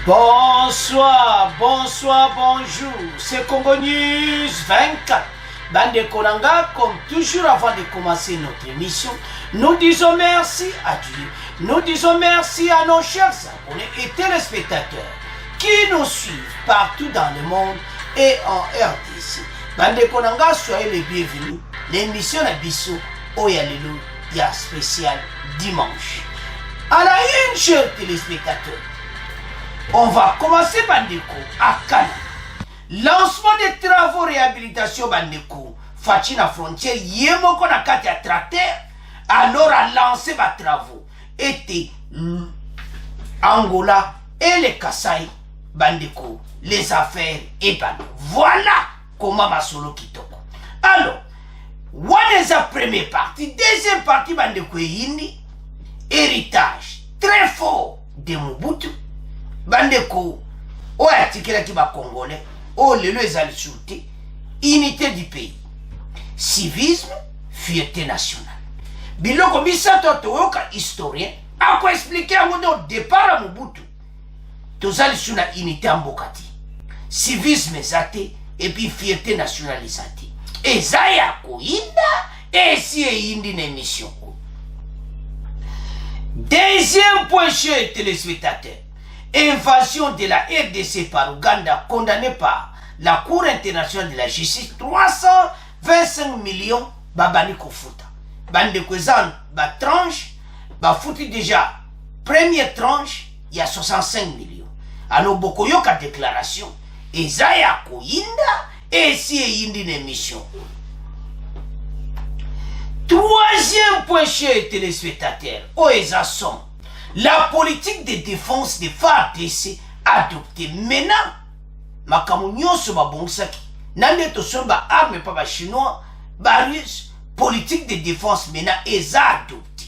Bonsoir, bonsoir, bonjour. C'est Congo News 24. Bande Konanga, comme toujours avant de commencer notre émission, nous disons merci à Dieu. Nous disons merci à nos chers abonnés et téléspectateurs qui nous suivent partout dans le monde et en RDC. Bande Konanga, soyez les bienvenus. L'émission de Bissou, Oyalelo, il y a spécial dimanche. À la une, chers téléspectateurs, on va commencer Bandeko à Kana. Lancement des travaux réhabilitation Bandeko. Fatina frontière, Yemoko na kati à tracteur. Alors à lancer les travaux. Était Angola et les Kasaï Bandeko. Les affaires et Bando. Voilà comment ma solo kitoko. Alors, on est la première partie. Deuxième partie Bandeko Yini. Héritage très fort de Mobutu. Bandeko, o atikela ki ba congolais, o lelo ezali sûreté, unité du pays, civisme, fierté nationale. Biloko bisato toyoka historien, a ko expliquer ngo au départ à Mobutu. Tozali suna unité ambokati. Civisme zate et puis fierté nationale zate. Ezaya ko inda et si indi na émission. Deuxième point chez téléspectateurs. Invasion de la RDC par Ouganda condamnée par la Cour internationale de la justice 325 millions babani kofuta. Bande kwezan ba tranche ba fouti déjà première tranche il y a 65 millions. Alors boko yoka déclaration ezaya ko inda et si yindi na émission. Troisième point chez téléspectateurs, Oezason. La politique de défense des FARDC adoptée maintenant. Makamunyo se babonsaki. Nande to somba arme pa ba chinois, ba russe. Politique de défense maintenant est adoptée.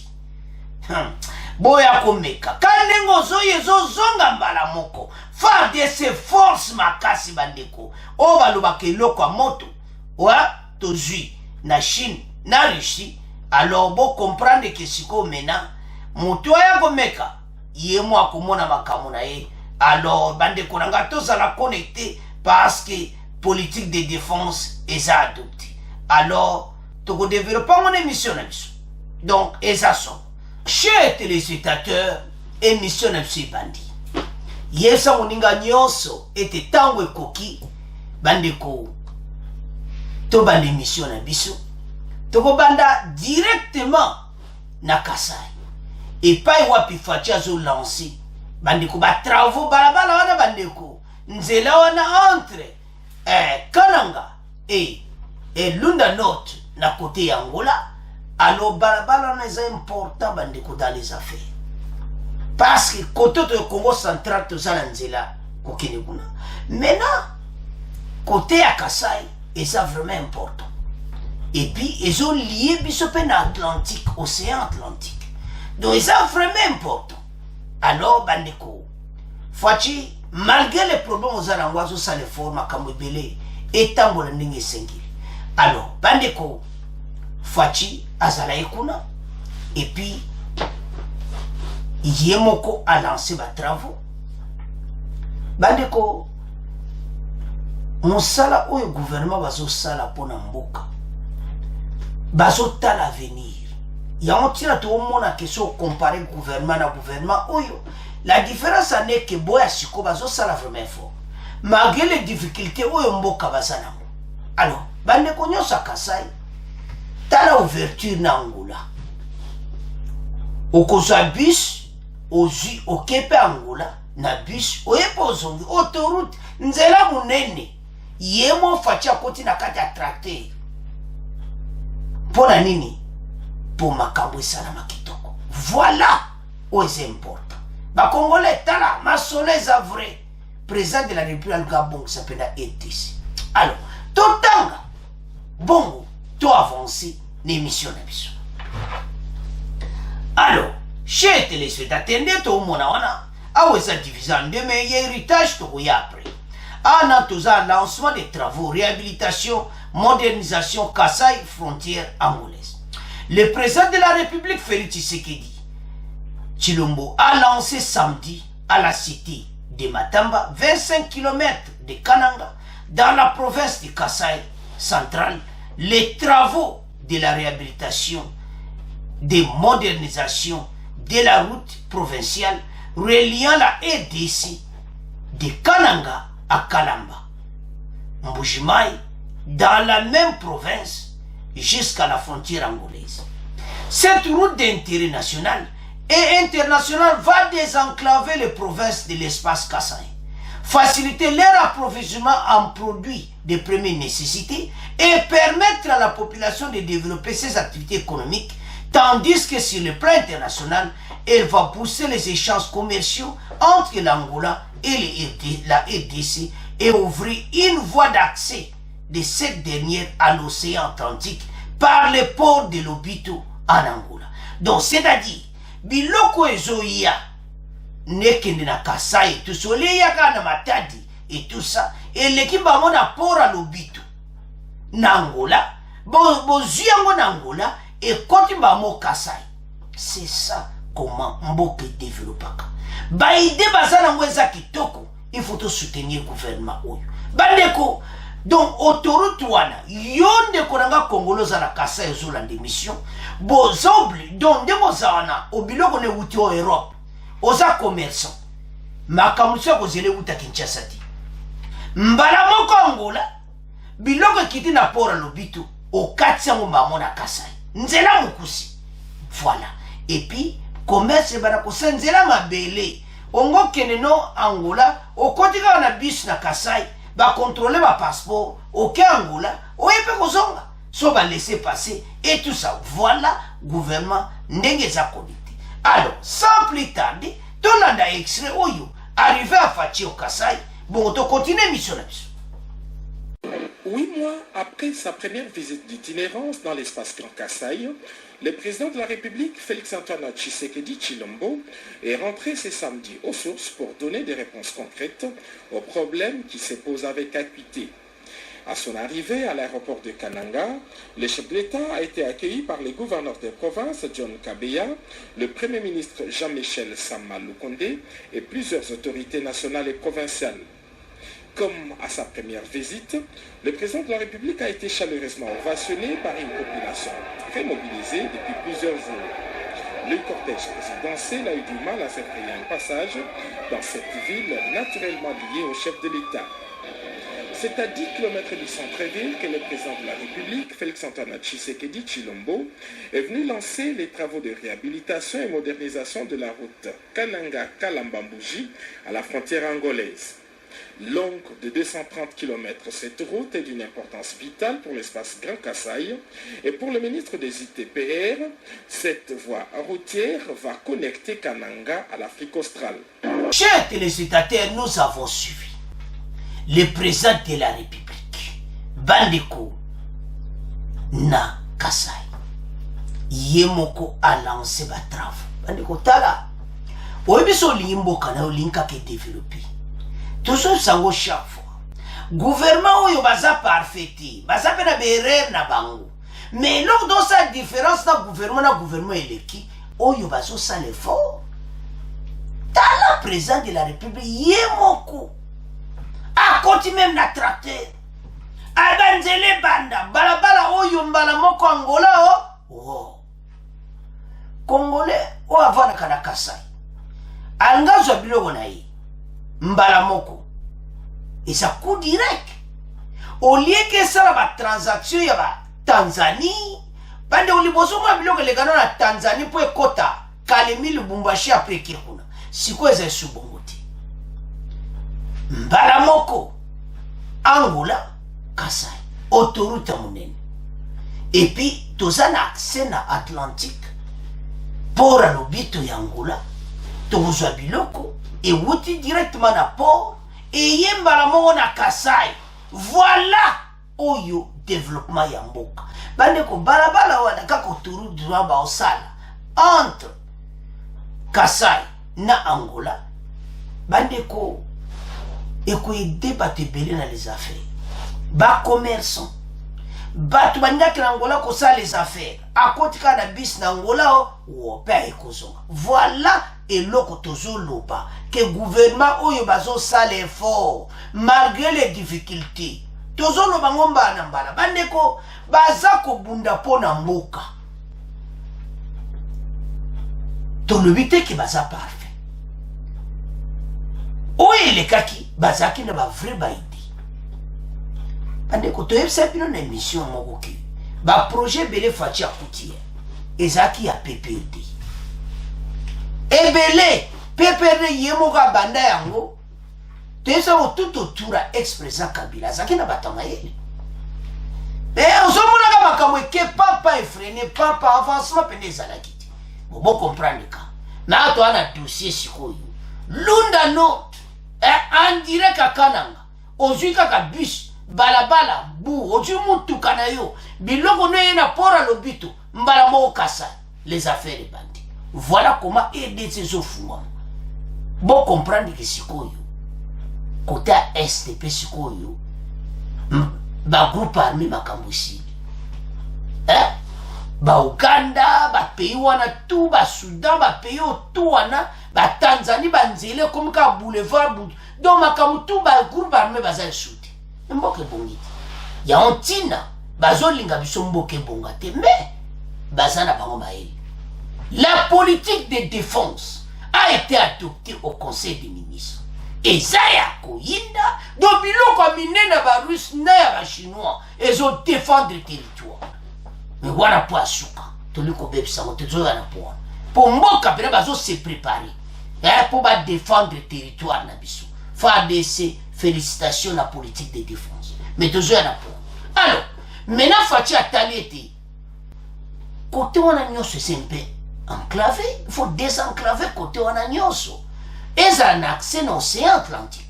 Boya komeka. Kandengo zoye zo zonga mbala moko. FARDC force makasi bandeko. O baloba ke loko moto. Wa to zui na Chine, na Russie. Alors bon comprendre que siko maintenant. Mutu ya komeka yemo akomona makamuna ye. Alors bande konanga tous à la connecter parce que politique de défense est adoptée. Alors toko développer mon émission na biso. Donc eza so chers téléspectateurs émission na biso bandi yesa moninga nyonso ete tango ekoki bande ko to bande émission na biso toko banda directement na Kasai. Et pas wapi fatia zo lancé bandeko ba travaux balabala wana bandeko nzela wana entre Kananga et Lunda North na côté Angola. Alors balabala wana est important bandeko dans les affaires parce que côté de Congo central to za nzela kokene kuna. Maintenant côté à Kasai et ça vraiment important. Et puis ils ont lié biso pen Atlantique, océan Atlantique. Donc c'est vraiment important. Alors bandeko Fachi malgré les problèmes aux arangoises ça les formes comme belé et tambola ndenge sengili. Alors bandeko Fachi azala ekuna et puis yemoko a lancé ba travaux. Bandeko mosala oyo gouvernement bazo sala pona mboka. Bazo ta l'avenir. Il y a un tir à tout le monde qui sont comparés gouvernement à gouvernement. La différence n'est que boya siko bazo sala vraiment fort. Malgré les difficultés, mboka bazana. Alors, bande konyo sa Kasai, tala ouverture na Angola. Okoza bus, ozi okepe Angola, na bus, oyepo ozongi, autoroute, nzela munene, yemo fatia koti na kati a tracteur. Pona nini? Pour makambo sana makitoko. Voilà où c'est important. Ba Congolais tala masolez a vrai président de la République du Gabon qui s'appelle ETC. Alors, totanga bon to avancer l'émission na biso. Alors, chez téléspectateurs to mona wana awe sa division en deux mais héritage to ya après. Ana toza lancement des travaux réhabilitation modernisation Kasai frontière angolaise. Le président de la République, Félix Tshisekedi Tshilombo, a lancé samedi à la cité de Matamba, 25 km de Kananga, dans la province de Kasaï central, les travaux de la réhabilitation, de modernisation de la route provinciale reliant la RDC de Kananga à Kalamba, Mbujimaï, dans la même province jusqu'à la frontière angolaise. Cette route d'intérêt national et international va désenclaver les provinces de l'espace Kasaï, faciliter leur approvisionnement en produits de première nécessité et permettre à la population de développer ses activités économiques, tandis que sur le plan international, elle va pousser les échanges commerciaux entre l'Angola et la RDC et ouvrir une voie d'accès de cette dernière à l'océan Atlantique par les ports de Lobito en Angola. Donc, c'est-à-dire, biloko ezoïa, nekende na Kasai, tout ça, les yaka matadi et tout ça, et l'équipe a mon apport à Lobito, Nangola, bon zuyango Nangola, et quand il m'a mon Kasai. C'est ça comment Mboke développe. Baïde bazana mweza kitoko, il faut soutenir le gouvernement. Bandeko, donc autoroute wana, yonde konanga Congoloza na Kasai zola démission, bozobli, donc demo zawana, obiloko ne wuti o Europe, oza commerçant, makamusa kozele wuta Kinshasa ti. Mbala moko Angola, biloko kiti na pora Lobito, okati yango mamona Kasai. Nzela mukusi. Voilà. Et puis, commerce banako nzela mabele. Ongo keneno Angola, okotika na bis na Kasai, ba contrôler ba passeport, ok Angola, oyepe kozonga. So ba laisser passer et tout ça. Voilà, gouvernement ndenge za kolite. Alors, sans plus tarder, tonanda extrait oyo, arrivé à Fachi au Kasai, bon, to continue mission na biso. 8 mois après sa première visite d'itinérance dans l'espace Grand Kasaï, le président de la République, Félix-Antoine Tshisekedi Tshilombo, est rentré ce samedi aux sources pour donner des réponses concrètes aux problèmes qui se posent avec acuité. À son arrivée à l'aéroport de Kananga, le chef de l'État a été accueilli par les gouverneurs des provinces John Kabeya, le Premier ministre Jean-Michel Sama Lukonde et plusieurs autorités nationales et provinciales. Comme à sa première visite, le président de la République a été chaleureusement ovationné par une population très mobilisée depuis plusieurs jours. Le cortège présidentiel a eu du mal à se frayer un passage dans cette ville naturellement liée au chef de l'État. C'est à 10 km du centre-ville que le président de la République, Félix-Antoine Tshisekedi Tshilombo, est venu lancer les travaux de réhabilitation et modernisation de la route Kananga-Kalamba-Mbuji à la frontière angolaise. Longue de 230 km, cette route est d'une importance vitale pour l'espace Grand Kasaï et pour le ministre des ITPR, cette voie routière va connecter Kananga à l'Afrique australe. Chers téléspectateurs, nous avons suivi le président de la République, Bandeko na Kasaï. Yemoko a lancé des travaux. Bandeko tala. Oyebiso limbo kana olinka ke développer. Toujours sango chaque fois. Gouvernement oyo baza parfaiti, baza pena berere na bango. Mais lors dans sa différence na gouvernement eleki, oyo bazo sa l'effort. Tala président de la République yemoko. A konti même na tracteur. Abanzele banda, balabala oyo mbala moko Angola oh. Congolais o avana kana Kasai. Alingazwa biloko na ye. Mbala moko. Et ça coup direct. Au lieu que ça la transaction ya ba Tanzanie, bande ulibozo mwa biloko legano na Tanzanie po ekota Kalemi Lubumbashi après Kirkuna. Siko eza subongote. Mbala moko. Angola, Kasai, autoroute monene. Et puis toza na accès na Atlantique. Pour à Lobito ya Angola, tozwa biloko et wuti directement na port et yembala mongo na Kasai. Voilà oyo développement ya mboka. Bande ko balabala wana kako turu duamba osala entre Kasai na Angola. Bande ko eko ide batebele na les affaires. Ba commerçant. Batu bandaki na Angola ko sa les affaires. A kotika na bis na Angola o pe ekozonga. Voilà eloko tozoloba que gouvernement oyo bazosala effort malgré les difficultés tozoloba ngo mbala mbala bandeko baza kobunda mpo na mboka tolobi te ke baza parfait oyo elekaki bazalaki na bavrai baidi bandeko toyebisa bino na émission moko ke baprojet ebele faci akuti ezalaki ya PPRD ebele PPRD ye moko abanda yango toyebisa ngo tout autour ya ex-président Kabila azalaki na bato mayele ozomonaka makambo eke papa efrene papa avancement pene ezalaki te bobo comprendre ka na ato ana dossier sikoyo lunda note en direct kakananga ozwi kaka bus balabala bu ozwi mutuka na yo biloko no ye na pora lobito mbala moko kasa les affaires ebandi voilà comment EDC ezofungwama bo comprendre ke sikoyo côté à est pe sikoyo ba groupe armé makambo sili ba Uganda ba pays wana tout ba Soudan ba pays tout wana ba Tanzanie ba nzele comme ka boulevard donc makambo tout ba groupe armé baza shooter mboke bongi ya ontina bazolinga biso mboke bonga te mais baza na bango maeli. La politique de défense a été adoptée au Conseil des ministres. Et ça y a koyinda, donc biloko minena ba russe na ya ba chinois, ils ont défendre le territoire. Mais voilà pour asuka, toliko bebisa ngo tezo na pour. Pour mboka pena bazo se préparer. Pour ba défendre le territoire na biso. FARDC, félicitations la politique de défense. Mais tezo na pour. Alors, maintenant Fachi ataliete. Côté wana nyoso sempe enclavé, il faut désenclaver côté wana nyoso. Et un accès dans l'océan Atlantique.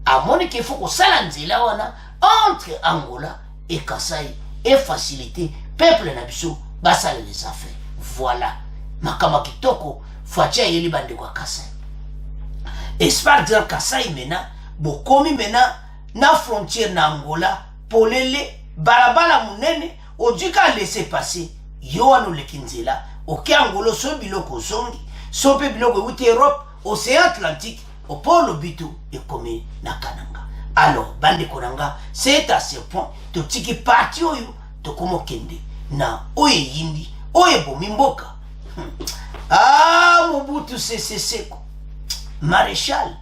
À mon qu'il faut que ça là entre Angola et Kasaï et faciliter peuple nabiso basale les affaires. Voilà. Makama kitoko fatia yeli bande kwa Kasaï. Espar dire Kasaï mena bokomi mena na frontière na Angola polele balabala munene odika laisser passer yo anu lekinzela oke Angola so biloko zongi so pe biloko wuti Europe Océan Atlantique, au pôle Bito et comme Nakananga. Alors, bande konanga, c'est à ce point, to tiki parti oyo, to komo kende, na oye yindi, oye bomimboka. Ah, Mobutu seko. Maréchal,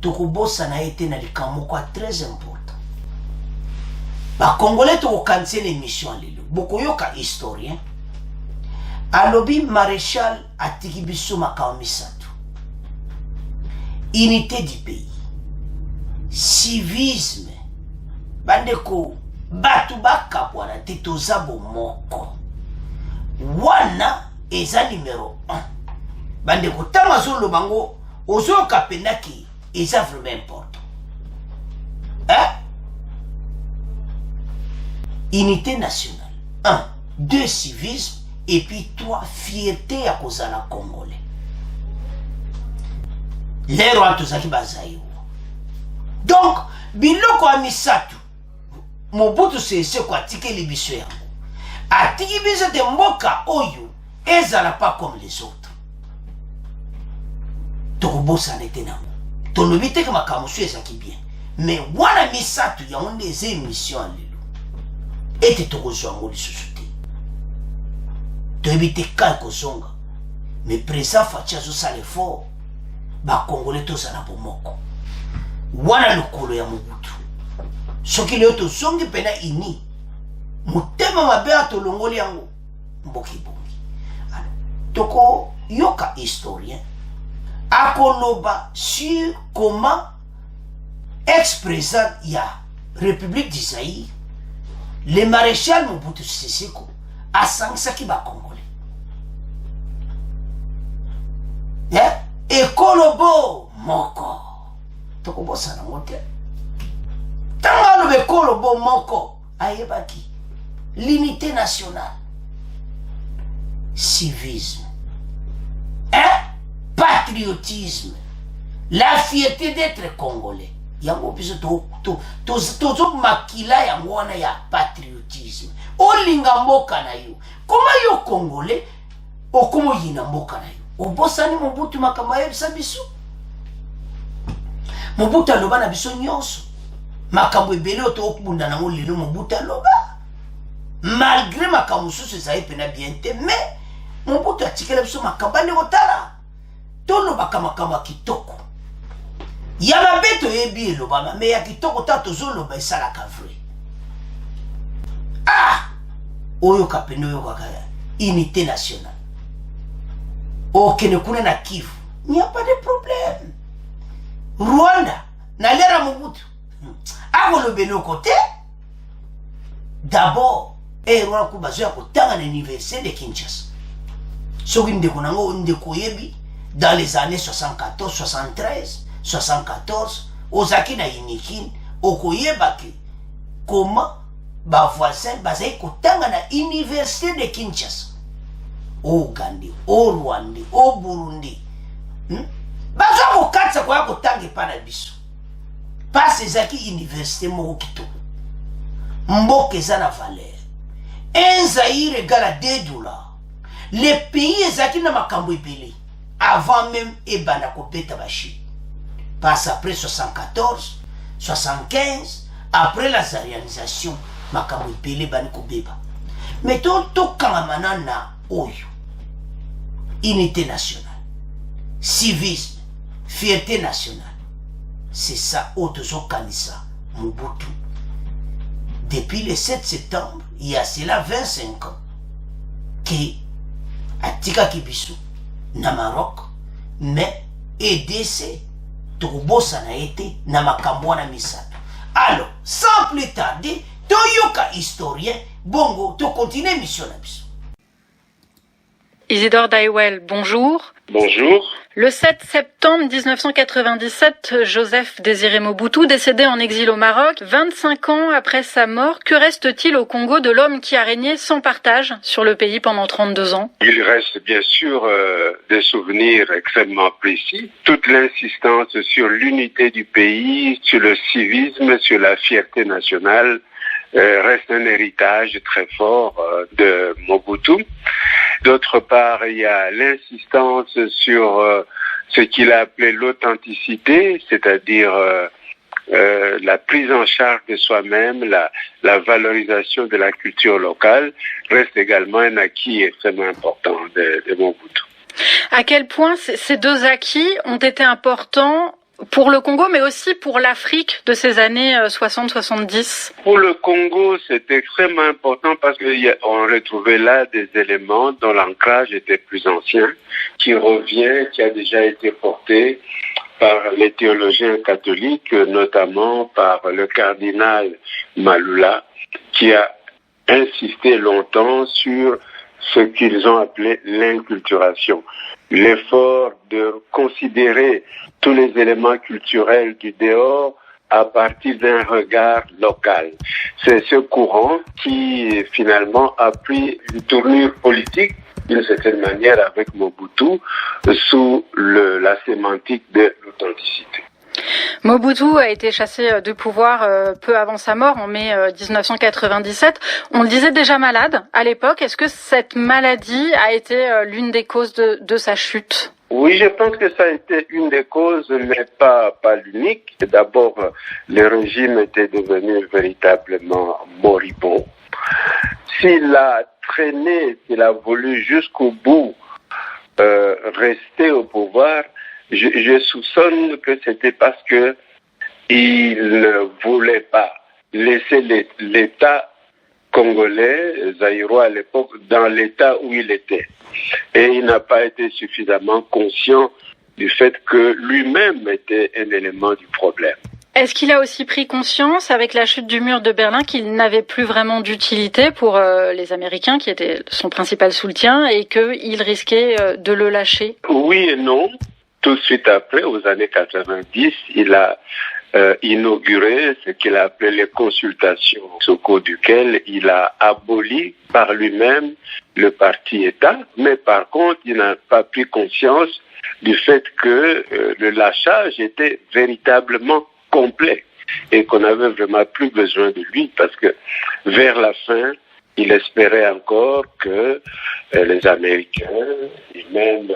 to kobosa na été na likamoko très important. Ba Congolais to cancel l'émission lelo. Boko yoka historien. Alobi Maréchal atiki biso makamisatu. Unité du pays, civisme, bandeko, batubaka wana tetozabo moko. Wana eza numéro 1. Bandeko, tamazo bango, ozo kapenaki, eza vraiment important. Unité nationale. 1. 2. Civisme. Et puis 3. Fierté à cause de la Congolais. Les rois tozaki bazayo. Donc, biloko amisatu. Mobutu sese kwa tike libiso yango. Atiki biso de mboka oyo ezala pas comme les autres. Tokobosa nete nango. Tolobi te ke makamusu ezaki bien. Mais wana misatu ya onde eze émission lelo. Ete tokozwa ngo lisusu te. Toyebi te kai kozonga. Mais président Fachi azosala effort. Ba Congolais tozala bomoko. Wana lokolo ya Mobutu. Soki leo tozongi pena ini. Mutema mabe atolongoli yango. Mboki bongi. Toko yoka historien. Akoloba sur comment ex-président ya République du Zaïre, le maréchal Mobutu Sese Seko a sangsaki ba Congolais. Ekolobo moko. Toko bosa na mote. Tanga lo ekolobo moko. Ayebaki. L'unité nationale. Civisme. Patriotisme. La fierté d'être congolais. Yango biso tozo makila yango wana ya patriotisme. Olinga mboka na yo. Koma yo congolais, okomo yina mboka na yo. obosani Mobutu makambo ayebisa biso. Mobutu aloba na biso nyonso makambo ebele oto okubunda nango lelo Mobutu aloba malgré makambo mosusu ezali pena bien te, mais Mobutu atikela biso makambo ane kotala tolobaka makambo ya kitoko ya mabe toyebi elobama, me ya kitoko ta tozoloba esalaka vrai. Oyo kapene oyo kaka unité nationale okene kuna na Kivu, il n'y a pas de problème. Rwanda na lera Mobutu akolobele côté d'abord Rwanda kubazo ya kotanga na université de Kinshasa soki ndeko nango ndeko yebi dans les années 74 73 74 ozaki na Inikini okoyebaki comment ba voisin bazai kotanga na université de Kinshasa au Gandhi, au Rwanda, au Burundi. Baza kokatsa kwa kotanga pana biso. Passe ezaki université moko kitoko. Mboka eza na valeur. Un Zaïre égale à $2. Les pays ezaki na makambo ebele avant même ebana kobeta bashi. Passe après 74, 75, après la zarisation makambo ebele bani kobeba. Mais to kangama na oyo. Unité nationale, civisme, fierté nationale. C'est ça, Otozo Kanissa, Mobutu. Depuis le 7 septembre, il y a cela 25 ans, que Atika Kibisu, na Maroc, mais EDC, Tobosa na été, na Makambwana Misato. Alors, sans plus tarder, Toyoka historien, bongo, to continue mission na biso. Isidore Daiwel, bonjour. Bonjour. Le 7 septembre 1997, Joseph Désiré Mobutu, décédé en exil au Maroc, 25 ans après sa mort, que reste-t-il au Congo de l'homme qui a régné sans partage sur le pays pendant 32 ans? Il reste bien sûr des souvenirs extrêmement précis. Toute l'insistance sur l'unité du pays, sur le civisme, sur la fierté nationale, reste un héritage très fort de Mobutu. D'autre part, il y a l'insistance sur ce qu'il a appelé l'authenticité, c'est-à-dire la prise en charge de soi-même, la valorisation de la culture locale, reste également un acquis extrêmement important de Mobutu. À quel point ces deux acquis ont été importants pour le Congo, mais aussi pour l'Afrique de ces années 60-70? Pour le Congo, c'est extrêmement important parce qu'on retrouvait là des éléments dont l'ancrage était plus ancien, qui a déjà été porté par les théologiens catholiques, notamment par le cardinal Malula, qui a insisté longtemps sur ce qu'ils ont appelé l'inculturation. L'effort de considérer tous les éléments culturels du dehors à partir d'un regard local. C'est ce courant qui finalement a pris une tournure politique d'une certaine manière avec Mobutu sous la sémantique de l'authenticité. Mobutu a été chassé du pouvoir peu avant sa mort, en mai 1997. On le disait déjà malade à l'époque. Est-ce que cette maladie a été l'une des causes de sa chute? Oui, je pense que ça a été une des causes, mais pas l'unique. D'abord, le régime était devenu véritablement moribond. S'il a traîné, s'il a voulu jusqu'au bout rester au pouvoir, je soupçonne que c'était parce que il ne voulait pas laisser l'État congolais, zaïrois à l'époque, dans l'état où il était. Et il n'a pas été suffisamment conscient du fait que lui-même était un élément du problème. Est-ce qu'il a aussi pris conscience, avec la chute du mur de Berlin, qu'il n'avait plus vraiment d'utilité pour les Américains, qui étaient son principal soutien, et qu'il risquait de le lâcher? Oui et non. Tout de suite après, aux années 90, il a inauguré ce qu'il a appelé les consultations, au cours duquel il a aboli par lui-même le parti État, mais par contre, il n'a pas pris conscience du fait que le lâchage était véritablement complet et qu'on n'avait vraiment plus besoin de lui parce que vers la fin, Il espérait encore que les Américains et même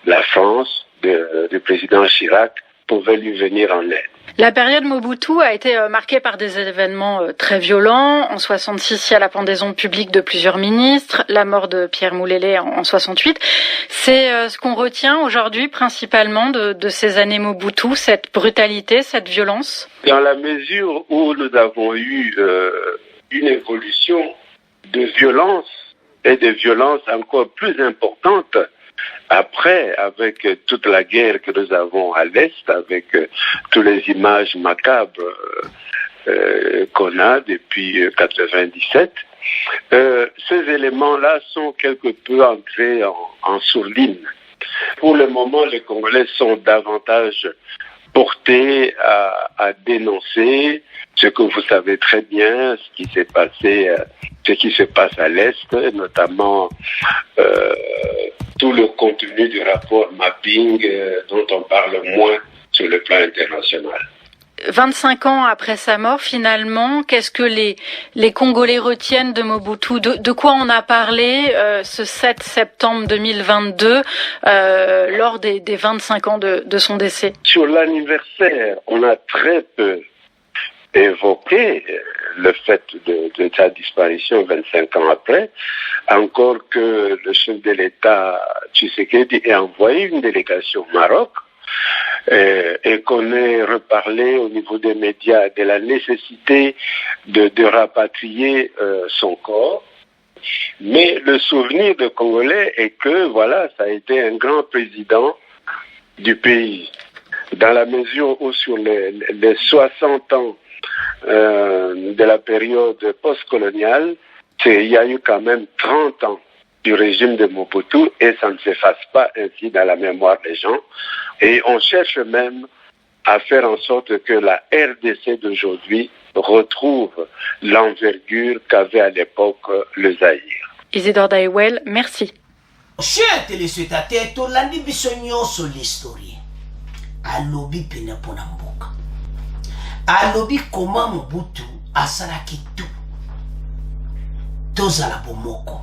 la France du président Chirac pouvaient lui venir en aide. La période Mobutu a été marquée par des événements très violents. En 66, il y a la pendaison publique de plusieurs ministres, la mort de Pierre Moulélé en 68. C'est ce qu'on retient aujourd'hui principalement de ces années Mobutu, cette brutalité, cette violence. Dans la mesure où nous avons eu une évolution de violence et de violence encore plus importante après, avec toute la guerre que nous avons à l'Est, avec toutes les images macabres qu'on a depuis 1997, ces éléments-là sont quelque peu entrés en sourdine. Pour le moment, les Congolais sont davantage portés à dénoncer ce que vous savez très bien, ce qui s'est passé, ce qui se passe à l'Est, notamment tout le contenu du rapport mapping dont on parle moins sur le plan international. 25 ans après sa mort, finalement, qu'est-ce que les Congolais retiennent de Mobutu? De quoi on a parlé ce 7 septembre 2022 lors des 25 ans de son décès? Sur l'anniversaire, on a très peu évoqué le fait de sa disparition 25 ans après, encore que le chef de l'État Tshisekedi ait envoyé une délégation au Maroc et qu'on ait reparlé au niveau des médias de la nécessité de rapatrier son corps. Mais le souvenir de Congolais est que, voilà, ça a été un grand président du pays. Dans la mesure où sur les 60 ans de la période postcoloniale, il y a eu quand même 30 ans du régime de Mobutu et ça ne s'efface pas ainsi dans la mémoire des gens. Et on cherche même à faire en sorte que la RDC d'aujourd'hui retrouve l'envergure qu'avait à l'époque le Zaïre. Isidore Daewel, merci. Chers téléspectateurs, tolandi biso nyonso l'historien alobi pene pona mboka, alobi koma Mobutu asalaki tout tozala bomoko,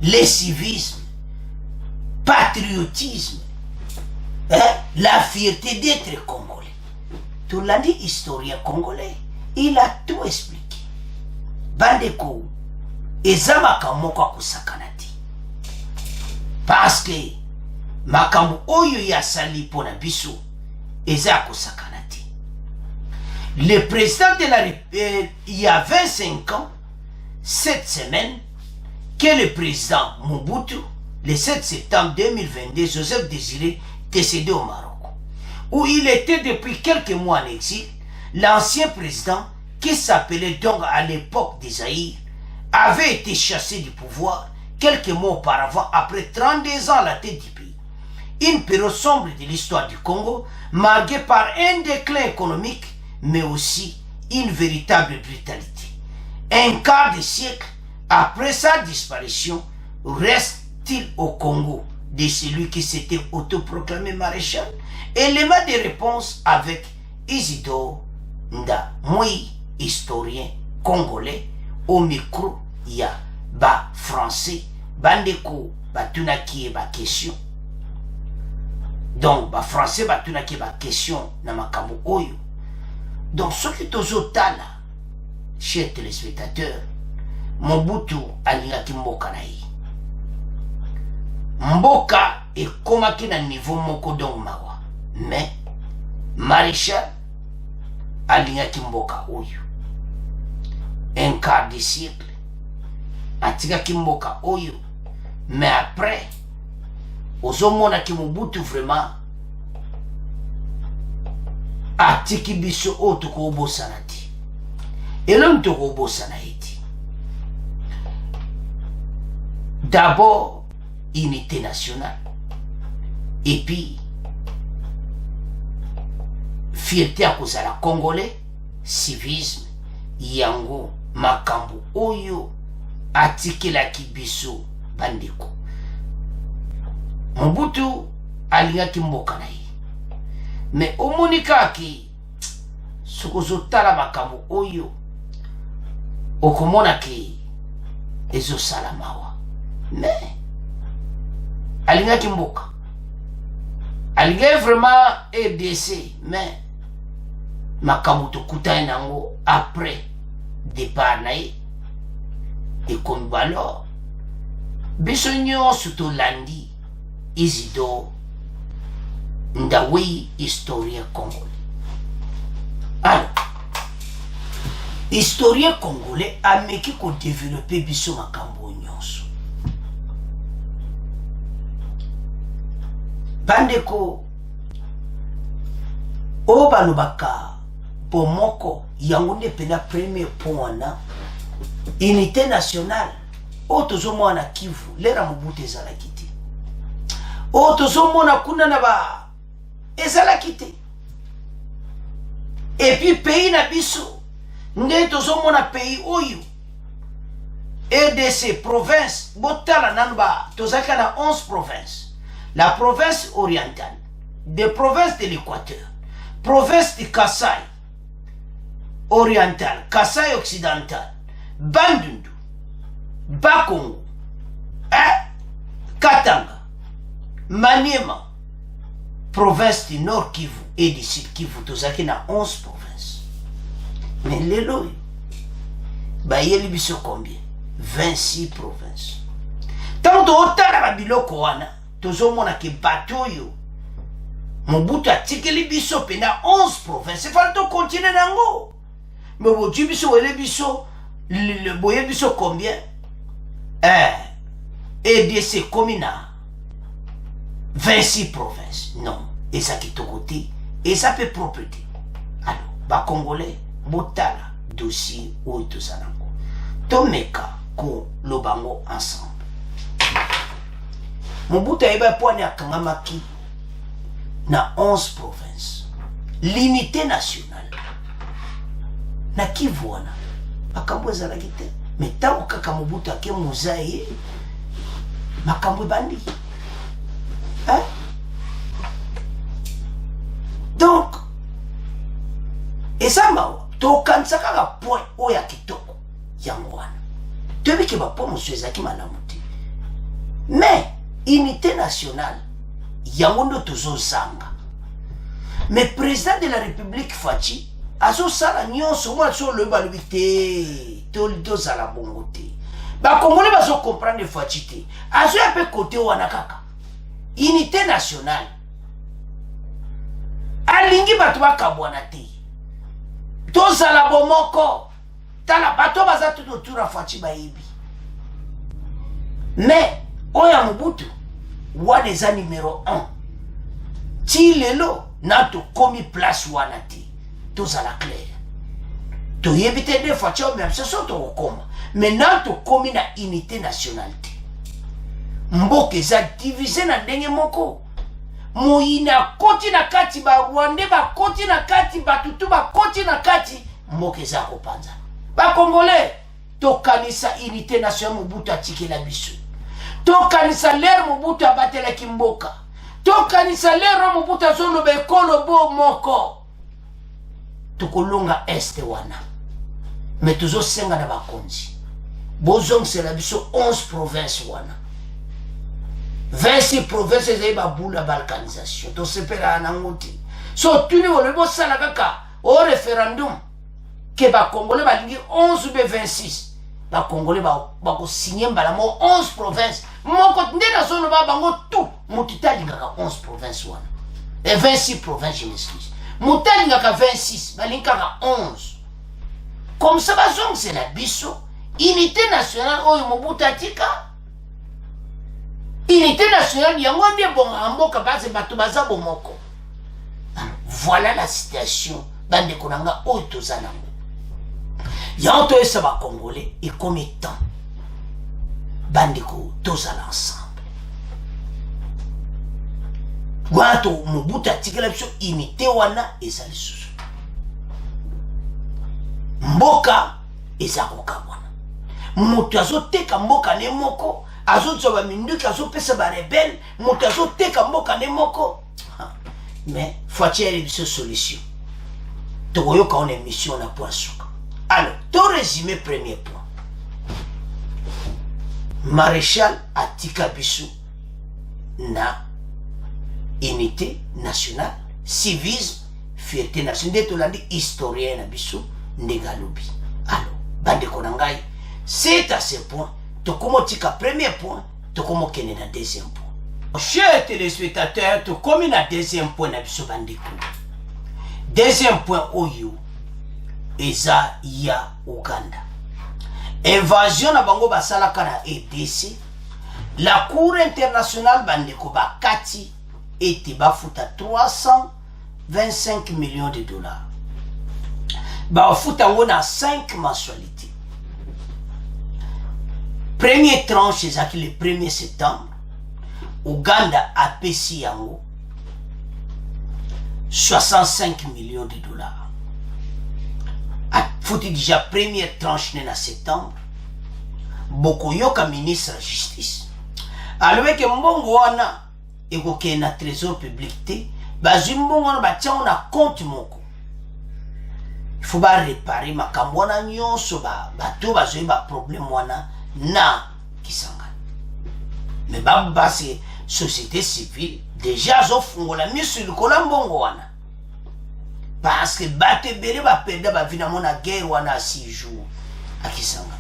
le civisme, patriotisme, la fierté d'être congolais. Tolandi historien congolais, il a tout expliqué. Bandeko eza makambo moko akusakana te, parce que makambo oyo yasali pona biso eza akusakana te. Le président de la République, il y a 25 ans, cette semaine, que le président Mobutu, le 7 septembre 2022, Joseph Désiré, décédé au Maroc, où il était depuis quelques mois en exil. L'ancien président, qui s'appelait donc à l'époque des Zaïre, avait été chassé du pouvoir quelques mois auparavant, après 32 ans à la tête du pays. Une période sombre de l'histoire du Congo, marquée par un déclin économique, mais aussi une véritable brutalité. Un quart de siècle après sa disparition, reste-t-il au Congo de celui qui s'était autoproclamé maréchal? Élément de réponse avec Isidore Nda, moi, historien congolais, au micro, il y a ba français, bandeko, batunaki ba question. Donc, ba français, batunaki ba question, na makambo oyo. Donc, ce qui est aux là, chers téléspectateurs, Mobutu alingaki mboka na ye. Mboka ekomaki na niveau moko donc mawa. Mais, maréchal alingaki mboka oyo. Un quart de siècle, atikaki mboka oyo. Mais après, ozomona ki Mobutu vraiment atiki biso oyo tokobosana te. Elongi tokobosana ye te. D'abord, unité nationale. Et puis, fierté à cause de la Congolais, civisme, yango, makambo, oyo, atike la kibiso, bandeko. Mobutu, alingaki mboka na ye. Mais omonika ki, sokozotala makambo oyo, okomona ki, ezosala mawa mais alingaki mboka alingaki vraiment RDC mais makambo tokutani nango après départ na ye ekomi balor biso nyonso tolandi Isidore Ndawi historien congolais. Alors historien congolais ameki ko développer biso makambo nyonso bandeko o balobaka bomoko yango nde pena premier point wana unité nationale o tozomona Kivu lera Mobutu ezalaki te o tozomona kuna na ba ezalaki te et puis pays na biso nde tozomona pays oyo RDC province botala nanu ba tozalaka na 11 provinces. La province orientale, des provinces de l'Équateur, province de Kasaï oriental, Kasaï occidental, Bandundu, Bakongo, Katanga, Maniema, province du Nord Kivu et du Sud Kivu, tout ça qui n'a 11 provinces. Mais les lois, il y a combien? 26 provinces. Tant que biloko wana, tozomona ke bato yo Mobutu atikeli biso pena 11 provinces. Il faut to continuer nango. Mais boji biso wele biso le boye biso combien? RDC komina 26 provinces. Non, et ça qui côté et ça peut propriété. Alors, ba congolais botala dossier ou tout ça nango. Tomeka ko lobango ensemble. Mobutu aiba poani akangamaki na 11 provinces. L'unité nationale na Kivu wana makambo ezalaki te. Mais tant kaka Mobutu ake mozaye makambo bandi. Hein? Donc ezamba tokanisa kaka point oya kitoko yango wana. Tobiki ba po monsieur ezaki malamu te. Mais unité nationale yango ndo tozozanga. Mais président de la République Fachi azosala nyonso mwa so le balubité tozala bongo te. Ba congolais bazo comprendre Fachi te. Azo yape côté wana kaka. Unité nationale. Alingi batu bakabwana te. Tozala bomoko. Tala bato bazatu totura Fachi baibi. Mais oya Mobutu wana eza numéro 1 ti lelo na tokomi place wana te tozala clair toyebi te de Fachi même ce sont tokokoma mais na tokomi na unité nationale te mboka eza divisé na ndenge moko moyina koti na kati ba Rwanda ba koti na kati batutu ba koti na kati mboka eza kopanza ba congolais tokanisa unité nationale Mobutu atikela biso tokanisa lero Mobutu abatela kimboka tokanisa lero Mobutu azolo bekolo bo moko tukolonga este wana mais tuzo senga na bakonzi bozong c'est la biso 11 provinces wana 26 provinces ezeba bula balkanisation to sepera nangote so tuni wole bo sala kaka au référendum ke ba congolais balingi 11 ou 26 ba congolais ba ko signer mbala mo 11 provinces moko ndena zone ba bango tout mutitali ngaka 11 provinces wana et 26 provinces je m'excuse mutali ngaka 26 balinga 11 comme ça bazong c'est la biso unité nationale oyo Mobutu atika unité nationale yango ndie bonga mboka base bato baza bomoko. Voilà la situation bande konanga oyo tozana yanto esa ba congolais et comme étant bandeko tozala ensemble wato Mobutu atikela biso unité wana ezali susu mboka ezakoka wana moto azoteka mboka ne moko azotsoba minduki azopesa ba rebelle moto azoteka mboka ne moko mais Fachi a biso solution tokoyoka on émission na poisuka. Alors to résumer premier point maréchal atika biso na unité nationale, civisme, fierté nationale. Nde tolandi historien na biso ndenge alobi. Alors bandeko na ngai, c'est à ce point tokomo tika premier point, tokomo kene na deuxième point. Chers téléspectateurs, tokomi na deuxième point na biso bandeko. Deuxième point oyo eza ya Uganda. Invasion na bango basalaka na EDC. La Cour internationale bandeko bakati ete bafuta 325 millions de dollars. Bafuta ngo na 5 mensualités. Premier tranche ezaki le 1er septembre. Uganda a pesi yango 65 millions de dollars. A foutu déjà première tranche en septembre. Bokoyoka ministre de la justice. Alors que mbongo wana ekoke na trésor public te, bazwi mbongo wana batia na compte moko. Il faut ba réparer makambo wana nyonso bato bazwi ba problème wana na Kisangani. Mais basi société civile déjà zofungola misu likola mbongo wana. Parce que bate bere ba perdre ba vie na mona guerre wana à 6 jours à Kisangani.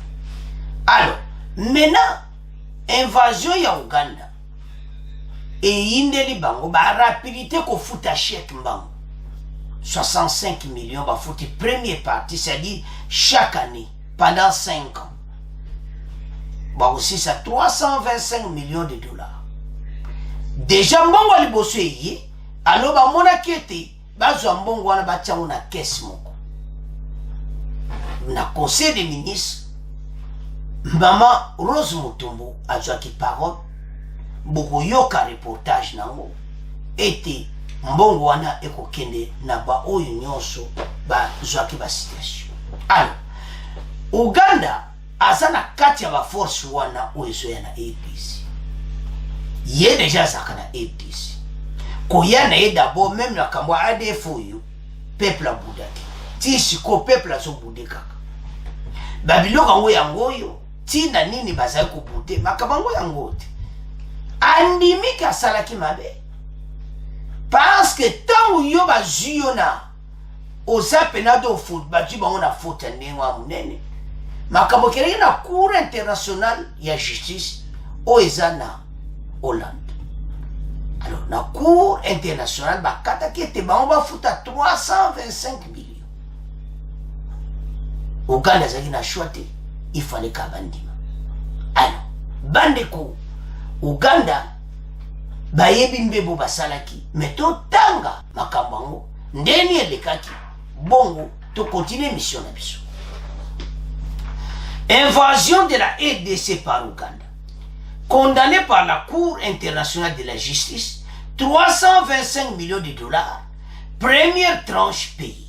Alors, maintenant invasion ya Uganda et indeli bango ba rapidité ko futa chèque mbango 65 millions ba futi première partie, c'est-à-dire chaque année pendant 5 ans. Bah aussi ça 325 millions de dollars. Déjà mbongo liboso yé, alors ba mona kete bazwa mbongo wana batia na caisse moko. Na conseil des ministres Maman Rose Mutombo a qui parole, beaucoup yoka reportage nango, ete mbongo wana eko kende na ba oyo nyonso ba zwaki ba situation. Alors, Uganda azana kati ya ba force wana oyo ya na APC. Ye déjà zakana APC. Koya na ye d'abord même na kambwa ADF oyo peuple a boudaki. Ti siko peuple a so boudeka. Babiloka ngo yangoyo tina nini bazali ko boudé makabango yango te. Andimi ka salaki mabe. Parce que tant yo ba zuyona oza penado foot ba jiba on a faute ndengwa munene. Makambo kelenge na Cour internationale ya justice o ezana Hollande. Alors na Cour internationale ba kata ki ete ba on ba futa 325 millions. Uganda zaki na choite il fallait kabandima. Alors bandeko Uganda bayebi mbebo basalaki meto tanga makambango ndeni elekaki bongo to continuer mission na biso. Invasion de la RDC par Uganda, condamné par la Cour internationale de la justice, 325 millions de dollars, première tranche payée.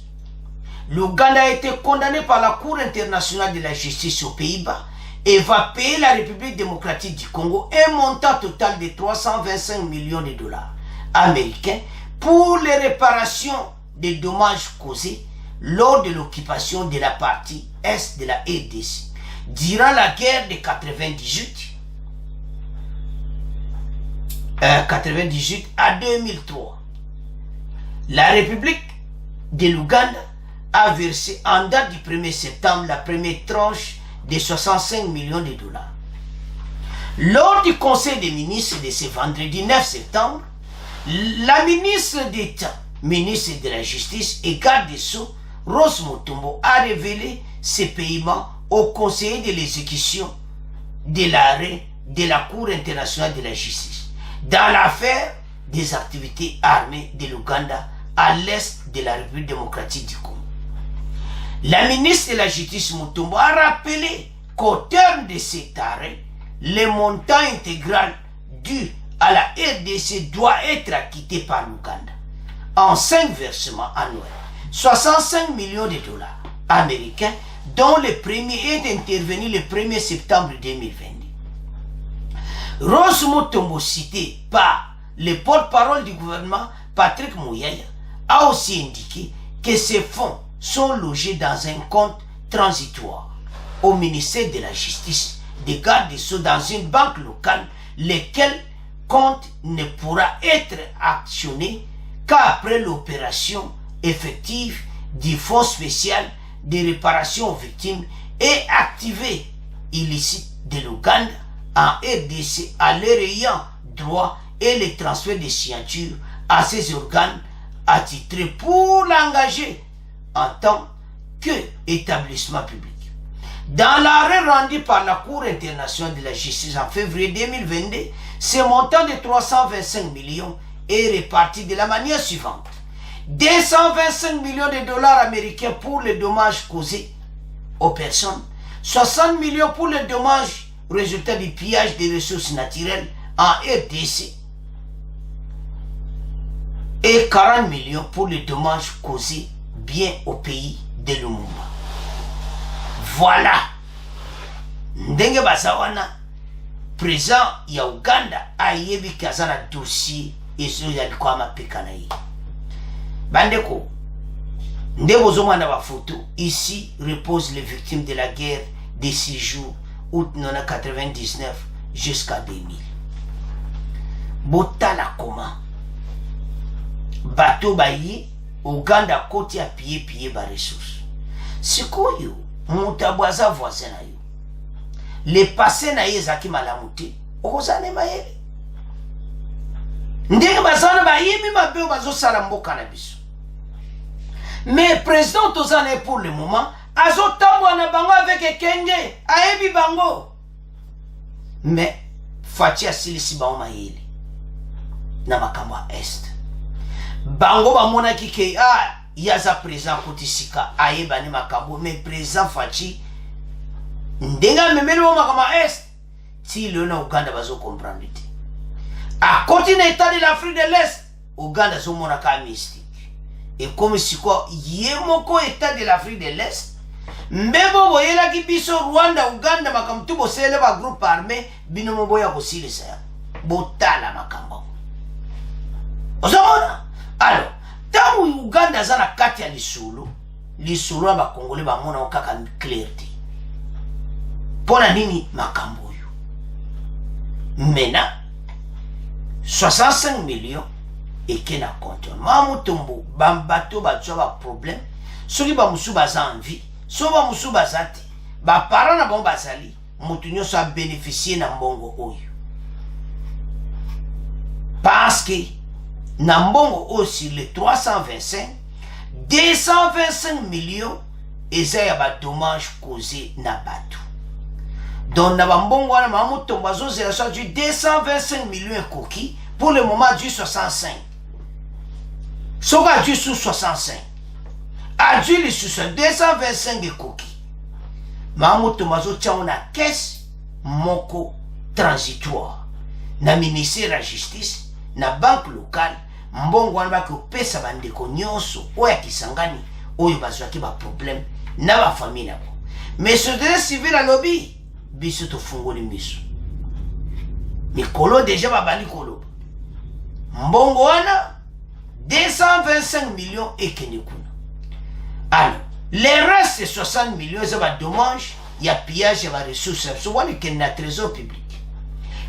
L'Ouganda a été condamné par la Cour internationale de la justice aux Pays-Bas et va payer la République démocratique du Congo un montant total de 325 millions de dollars américains pour les réparations des dommages causés lors de l'occupation de la partie est de la RDC durant la guerre de 98 à 2003. La République de l'Ouganda a versé en date du 1er septembre la première tranche de 65 millions de dollars. Lors du Conseil des ministres de ce vendredi 9 septembre, la ministre d'État, ministre de la Justice et garde des Sceaux, Rose Mutombo, a révélé ces paiements au conseiller de l'exécution de l'arrêt de la Cour internationale de la justice dans l'affaire des activités armées de l'Ouganda à l'est de la République démocratique du Congo. La ministre de la Justice Mutombo a rappelé qu'au terme de cet arrêt, le montant intégral dû à la RDC doit être acquitté par l'Ouganda en 5 versements annuels, 65 millions de dollars américains, dont le premier est intervenu le 1er septembre 2022. Rose Mutombo, cité par le porte-parole du gouvernement, Patrick Muyaya, a aussi indiqué que ces fonds sont logés dans un compte transitoire au ministère de la Justice des gardes des Sceaux dans une banque locale, lesquels compte ne pourra être actionné qu'après l'opération effective du Fonds spécial de réparation aux victimes et activé illicite de l'Ouganda en RDC à leur ayant droit et le transfert des signatures à ces organes attitrés pour l'engager en tant qu'établissement public. Dans l'arrêt rendu par la Cour internationale de la justice en février 2022, ce montant de 325 millions est réparti de la manière suivante. 225 millions de dollars américains pour les dommages causés aux personnes, 60 millions pour les dommages résultat du pillage des ressources naturelles en RDC et 40 millions pour les dommages causés bien au pays de Lumumba. Voilà. Ndenge basawana président ya Uganda ayebi kazana dossier ezo yalikuwa mapeka na ye. Bandeko, ndebo zomana ba photo ici reposent les victimes de la guerre des 6 jours août 1999 jusqu'à 2000. Botala comment bateau baye Uganda koti a pied ba ressources. Sikoyo mutabwaza voisin na yo. Le passé na ye zaki malamuti okozane mayele. Ndenge bazana bayebi mabe bazo sala mboka na biso. Mais président tozane pour le moment azo tambwa na bango avec ekenge ayebi bango. Mais fati asilisi bango mayele na makambo est. Bango bamona kike yaza président kotisika ayeba ni makambo mais président fati ndenga memeli wa makambo est si le na Uganda bazo comprendre te. À côté de l'état de l'Afrique de l'Est, Uganda sont mon mystique. Et comme si quoi, yemoko état de l'Afrique de l'Est, même voyez là qui biso Rwanda, Uganda, makam tout bosse le ba groupe armé, binomo boya aussi le ça. Botala makambo. Ozona. Alors, tant Uganda zana kati ya lisolo ba Congolais ba mona okaka clarté. Pona nini makambo yo. Mena 65 millions et qui n'a compte. Mamutombo, bambato batso ba problème. Soki ba musu baza envie, so ba musu bazati, ba parents na bon bazali, mutunyo sa bénéficier na mbongo oyo. Parce que na mbongo aussi les 325, 225 millions et ça y a ba dommage causé na bateau. Donc, na bambongo wana mamutombo azozela soit du 225 millions coquilles pour le moment du 65. Soka du sous 65. A du le sous 225 coquilles. Mamutombo azotia na caisse moko transitoire. Na ministère de la justice, na banque locale, mbongo wana ba ko pesa bandeko nyonso oya kisangani oyo bazwaki ba problème na ba famille nabo. Mais ce droit civil à lobby biso to fungoli miso mikolo déjà babali kolo mbongo wana 225 millions et kenekuna. Alors les restes 60 millions ça va dommage il y a pillage il y a ressources so wani kenna trésor public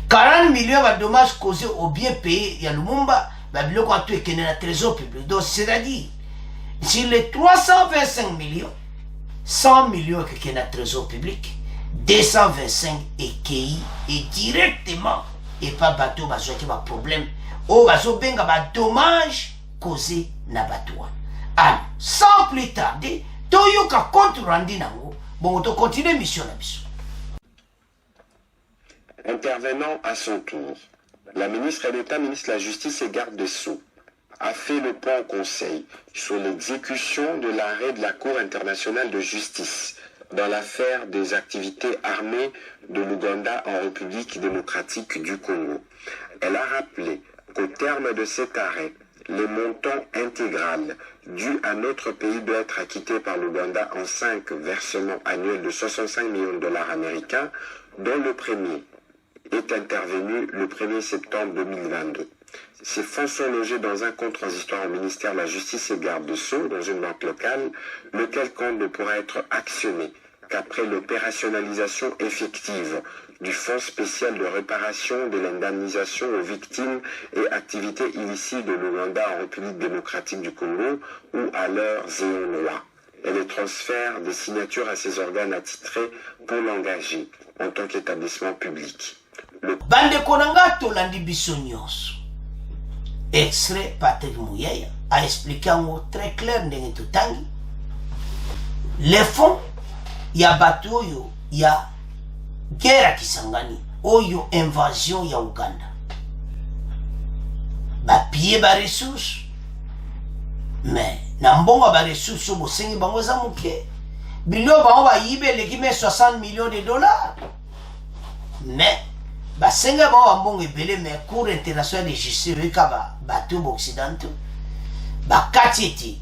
40 millions va dommage causé au bien payé il y a Lumumba ba biloko atu kenna trésor public. Donc c'est-à-dire sur les 325 millions 100 millions que kenna trésor public 225 EKI et directement et pas bateau bazo qui va problème ou bazo benga ba dommage causé na bateau. Alors sans plus tarder toyoka compte rendu nango bon to continuer mission na biso. Intervenant à son tour, la ministre d'État, ministre de la Justice et garde des Sceaux a fait le point au Conseil sur l'exécution de l'arrêt de la Cour internationale de justice dans l'affaire des activités armées de l'Ouganda en République démocratique du Congo. Elle a rappelé qu'au terme de cet arrêt, les montants intégral dus à notre pays doivent être acquittés par l'Ouganda en 5 versements annuels de 65 millions de dollars américains, dont le premier est intervenu le 1er septembre 2022. Ces fonds sont logés dans un compte transitoire au ministère de la Justice et garde des Sceaux, dans une banque locale, lequel compte ne pourra être actionné qu'après l'opérationnalisation effective du Fonds spécial de réparation de l'indemnisation aux victimes et activités illicites de l'Ouganda en République démocratique du Congo ou à leurs ayants droit, et le transfert des signatures à ces organes attitrés pour l'engager en tant qu'établissement public. Bande Konanga Tolandi Bissonios. Extrait Patrick Mouyaya a expliqué en mot très clair dans tout temps. Les fonds, il y a bateau, il y a guerre qui s'engage, il y a invasion, il y a Ouganda. Ba pied ba ressources, mais n'ambonga ba ressources au bosengi bango za muke. Bilo ba va yibe l'équipe 60 millions de dollars. Mais ba senga ba ambonga belé mais cour international de justice ka bateau occidentaux. Ba katieti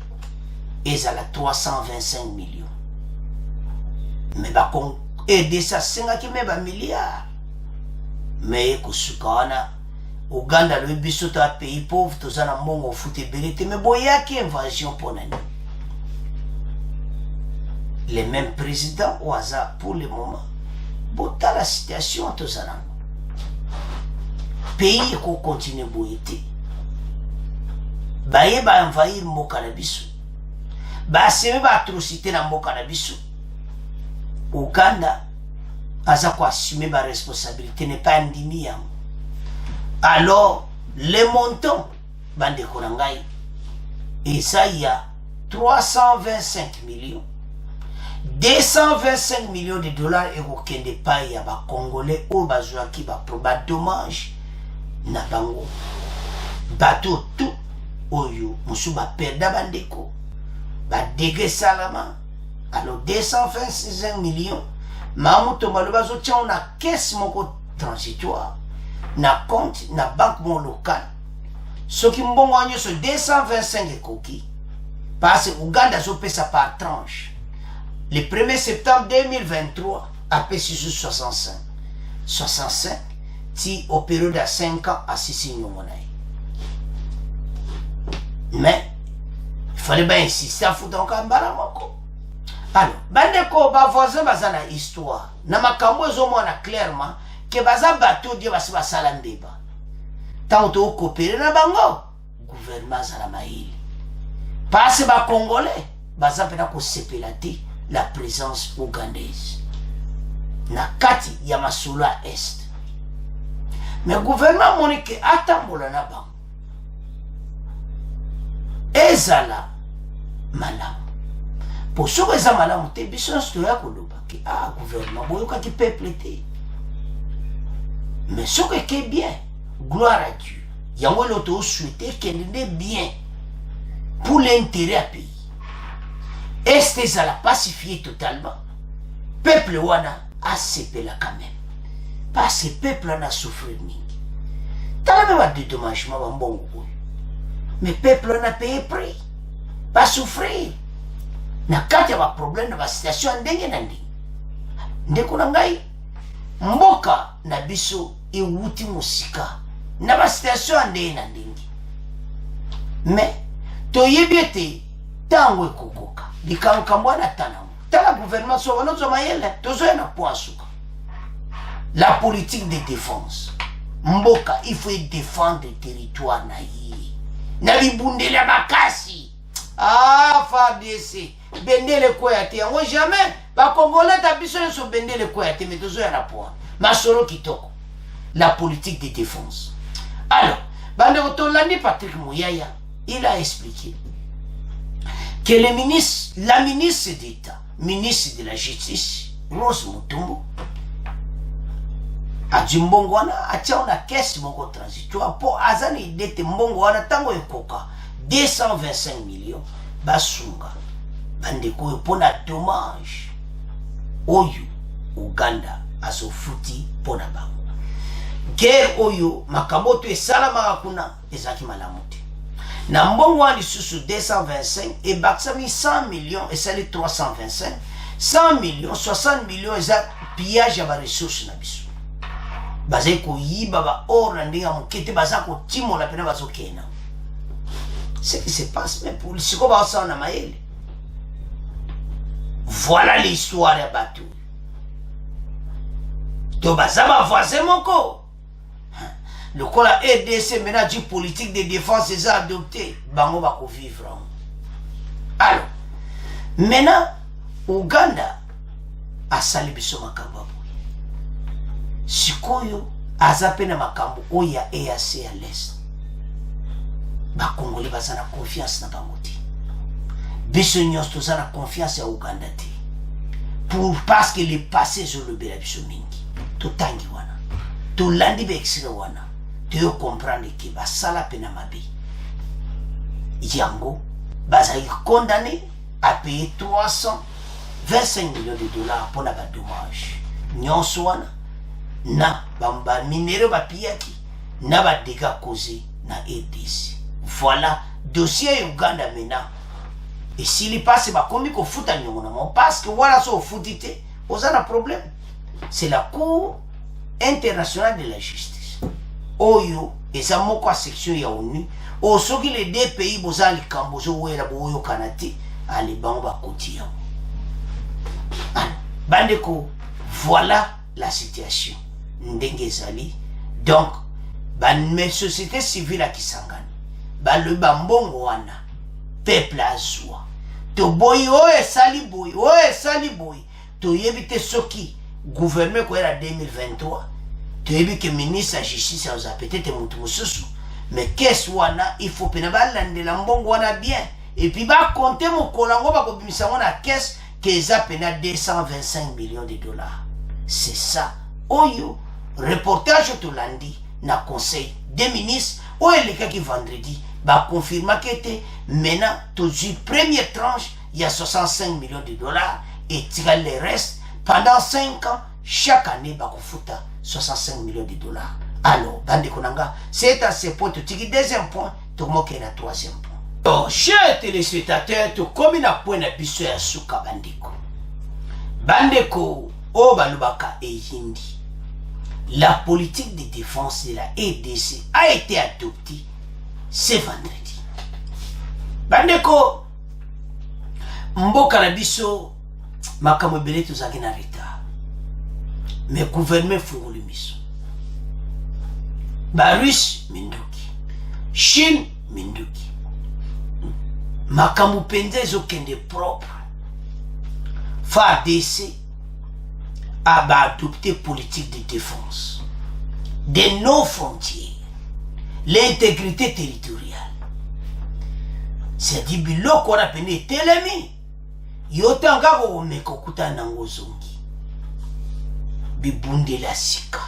ezala 325 millions. Mais bah qu'on aide ça 5 milliards. Mais kusukana Ouganda le bisoto a pays pauvre tous en mongo foute belité mais boya qui invasion pour nani. Les mêmes présidents au hasard pour le moment. Bota la situation tous en pays qu'on continue boyete. Baye ba envahir Mokanabisu. Ba seme ba atrocité na Mokanabisu. Ouganda a quoi assumer ma responsabilité n'est pas indemnisé. Alors les montants bande konangai et ça il y a 325 millions 225 millions de dollars et aucun de paye à ba congolais au bazwa qui va proba dommage na bango bateau tout oyo musuba perda bandeko ba dégué salama. Alors 225 millions, Mamuto Malobazo tient on a caisse mon transitoire, na compte, na banque mon local. Ce qui m'bon gagne sur 225 coquilles, parce que Ouganda zopé ça par tranche. Le 1er septembre 2023, à P665. 65, ti au période de 5 ans à 6 millions. Mais, il fallait bien insister à foutre encore un balamoko. Alors, bandeko ba voisin bazana histoire. Na makambo ezomona clairement que baza bateau Dieu basi basala ndeba. Tant to coopérer na bango, gouvernement za la maïli. Parce ba congolais, baza pena ko sepelati la présence ougandaise. Na kati ya masula est. Mais gouvernement monique atambola na bango. Ezala malam. Pour ceux qui ont mal à monter, ils sont que ah, gouvernement, qui peuple était. Mais ce qui est bien, gloire à Dieu. Il y a un autre souhaité qu'elle est bien pour l'intérêt à pays. Est-ce que ça l'a pacifié totalement? Peuple wana a séparé quand même. Parce que le peuple en a souffert. T'as même un dédommagement, bon. Mais le peuple en a payé prix. Pas souffrir. Na kati ya problème na situation ndenge na ndenge ndeko na ngai mboka na biso ewuti musika na situation ndenge na ndenge mais toyebi ete tango ekokoka likambo na tanamo tala gouvernement so wanozo mayele tozoya na poasuka la politique de défense mboka il faut défendre le territoire na yi na libundela makasi ah FARDC bendele koyate yango jamais ba congolais ta biso so bendele koyate mais tozo ya na point masoro kitoko la politique de défense. Alors bande otolandi Patrick Mouyaya il a expliqué que la ministre d'État, ministre de la Justice Rose Mutombo a dit mbongo wana atia na caisse moko transitoire pour azani dete mbongo wana tango ekoka 225 millions basunga bandeko pona dommage oyo Uganda asofuti pona bango guerre oyo makamoto esalama kuna ezaki malamuti na mbongo wani susu 225 et baksami 100 millions et sali 325 100 millions 60 millions eza pillage ya ba ressources na biso bazai ko yiba ba or na ndinga mokete baza ko timola pena bazokena. Ce qui se passe même pour le sikoba na maele Voilà l'histoire ya bato. To bazaba voisin moko. Le coup la EDC maintenant du politique de défense est adopté. Bango va vivre. Alors, maintenant, Ouganda a sali biso makambo. Sikoyo azape na makambo oya EAC à l'est. Ba Congolais bazana confiance na bango te. Biso nyos tozana confiance à Ouganda te. Parce que le passé sur le bela biso mingi. To tangi wana. To landi be exile wana. Tu veux comprendre que basala pena mabi. Yango baza condamné à payer 325 millions de dollars pour la dommage. Nyonso wana na bamba minéraux ba piyaki na ba dégâts causés na EDC. Voilà dossier Uganda maintenant. Et s'il y passe ba komi ko futa nyongo na mo parce que voilà so futite, ozana problème. C'est la Cour internationale de la justice. Oyo eza moko section ya ONU o soki les deux pays bozali kambozo wela boyo kanati ali bango ba kotia. Bandeko, voilà la situation. Ndenge zali. Donc mes sociétés civiles à Kisangani. Le bambongo wana peuple azwa. To boy oye sali boy, to yebite soki gouvernement ko era 2023. Tu as vu que le ministre de la Justice a peut-être monté mususu. Mais qu'est-ce wana il faut que balande la mbongo wana bien. Et puis ba compter mon kolango ba ko bimisa wana caisse que ça pena 225 millions de dollars. C'est ça. Oyo reportage to lundi na conseil des ministres ou le cas qui vendredi ba confirma que était maintenant tout première tranche il y a 65 millions de dollars et tira le reste pendant 5 ans chaque année ba ko futa 65 millions de dollars. Alors, bande konanga, c'est à ce point, tu dis deuxième point, tu moques la troisième point. Donc, chers téléspectateurs, tu comme na point na biso ya suka bandeko. Bandeko, o balubaka e hindi. La politique de défense de la EDC a été adoptée ce vendredi. Bandeko, mboka na biso, makambo bele tozaki na retard. Mais gouvernement fungoli miso. Russe minduki. Chine minduki. Makamu penza ezokende propre. FARDC a adopté politique de défense de nos frontières, l'intégrité territoriale. C'est-à-dire biloko na pene telemi. Yotanga ko mekokuta nango zongi. Bibunde la sika.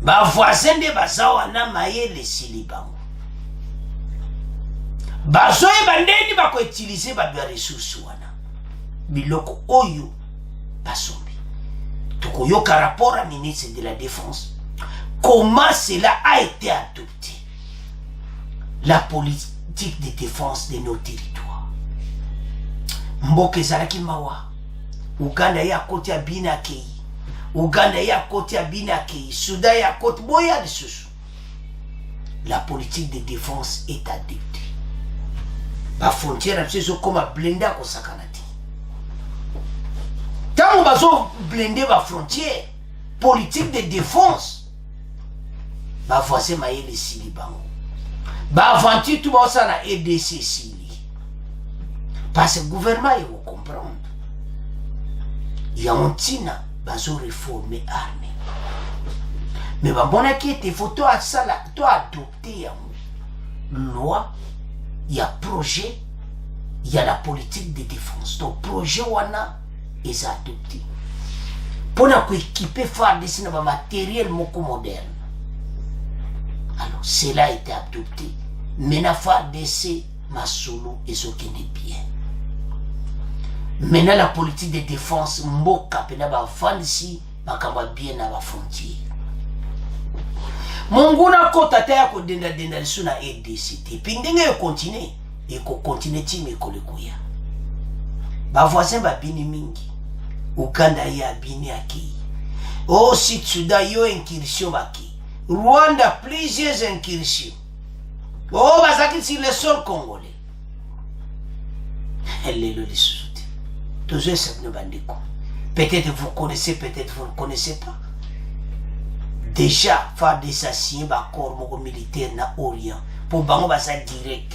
Ba voisin de bazawa na maye le silibango. Bazoye bandeni bako utiliser ba ressources wana. Biloko oyo basombi. Toko yoka rapport à ministre de la Défense. Comment cela a été adopté? La politique de défense de nos territoires. Mboke zalaki mawa. Uganda ya kote ya bina kei. Uganda ya kote ya bina kei. Soudan ya kote boya de susu. La politique de défense est adoptée. La frontière absolue comme blindé ko sakanati. Tant bazo blindé la frontière, politique de défense. Ba voisin maye le sili bango. Ba aventure tout ça na EDC sili. Parce que le gouvernement il vous comprendre. Il y a un tina bazo réformer armée. Mais bon qui était faut toi ça là toi adopter une loi, il y a projet, il y a la politique de défense. Donc projet wana est adopté. Pour équiper FARDC dans matériel moko moderne. Alors cela a été adopté. Maintenant FARDC masolo et ce qui est bien. Maintenant la politique de défense mboka pena ba fansi makamba bien na ba frontière. Monguna kota ta ko denda suna EDC te pindenge yo continuer et ko continuer ti me ko lekuya. Ba voisin ba bini mingi. Uganda ya bini aki. Oh si Soudan yo incursion baki. Rwanda plusieurs incursions. Oh bazaki sur le sol congolais. Elle est le sous. Peut-être vous connaissez, peut-être vous ne connaissez pas. Déjà, faire des assassins, corps militaire na Orient, pour bango basa direct.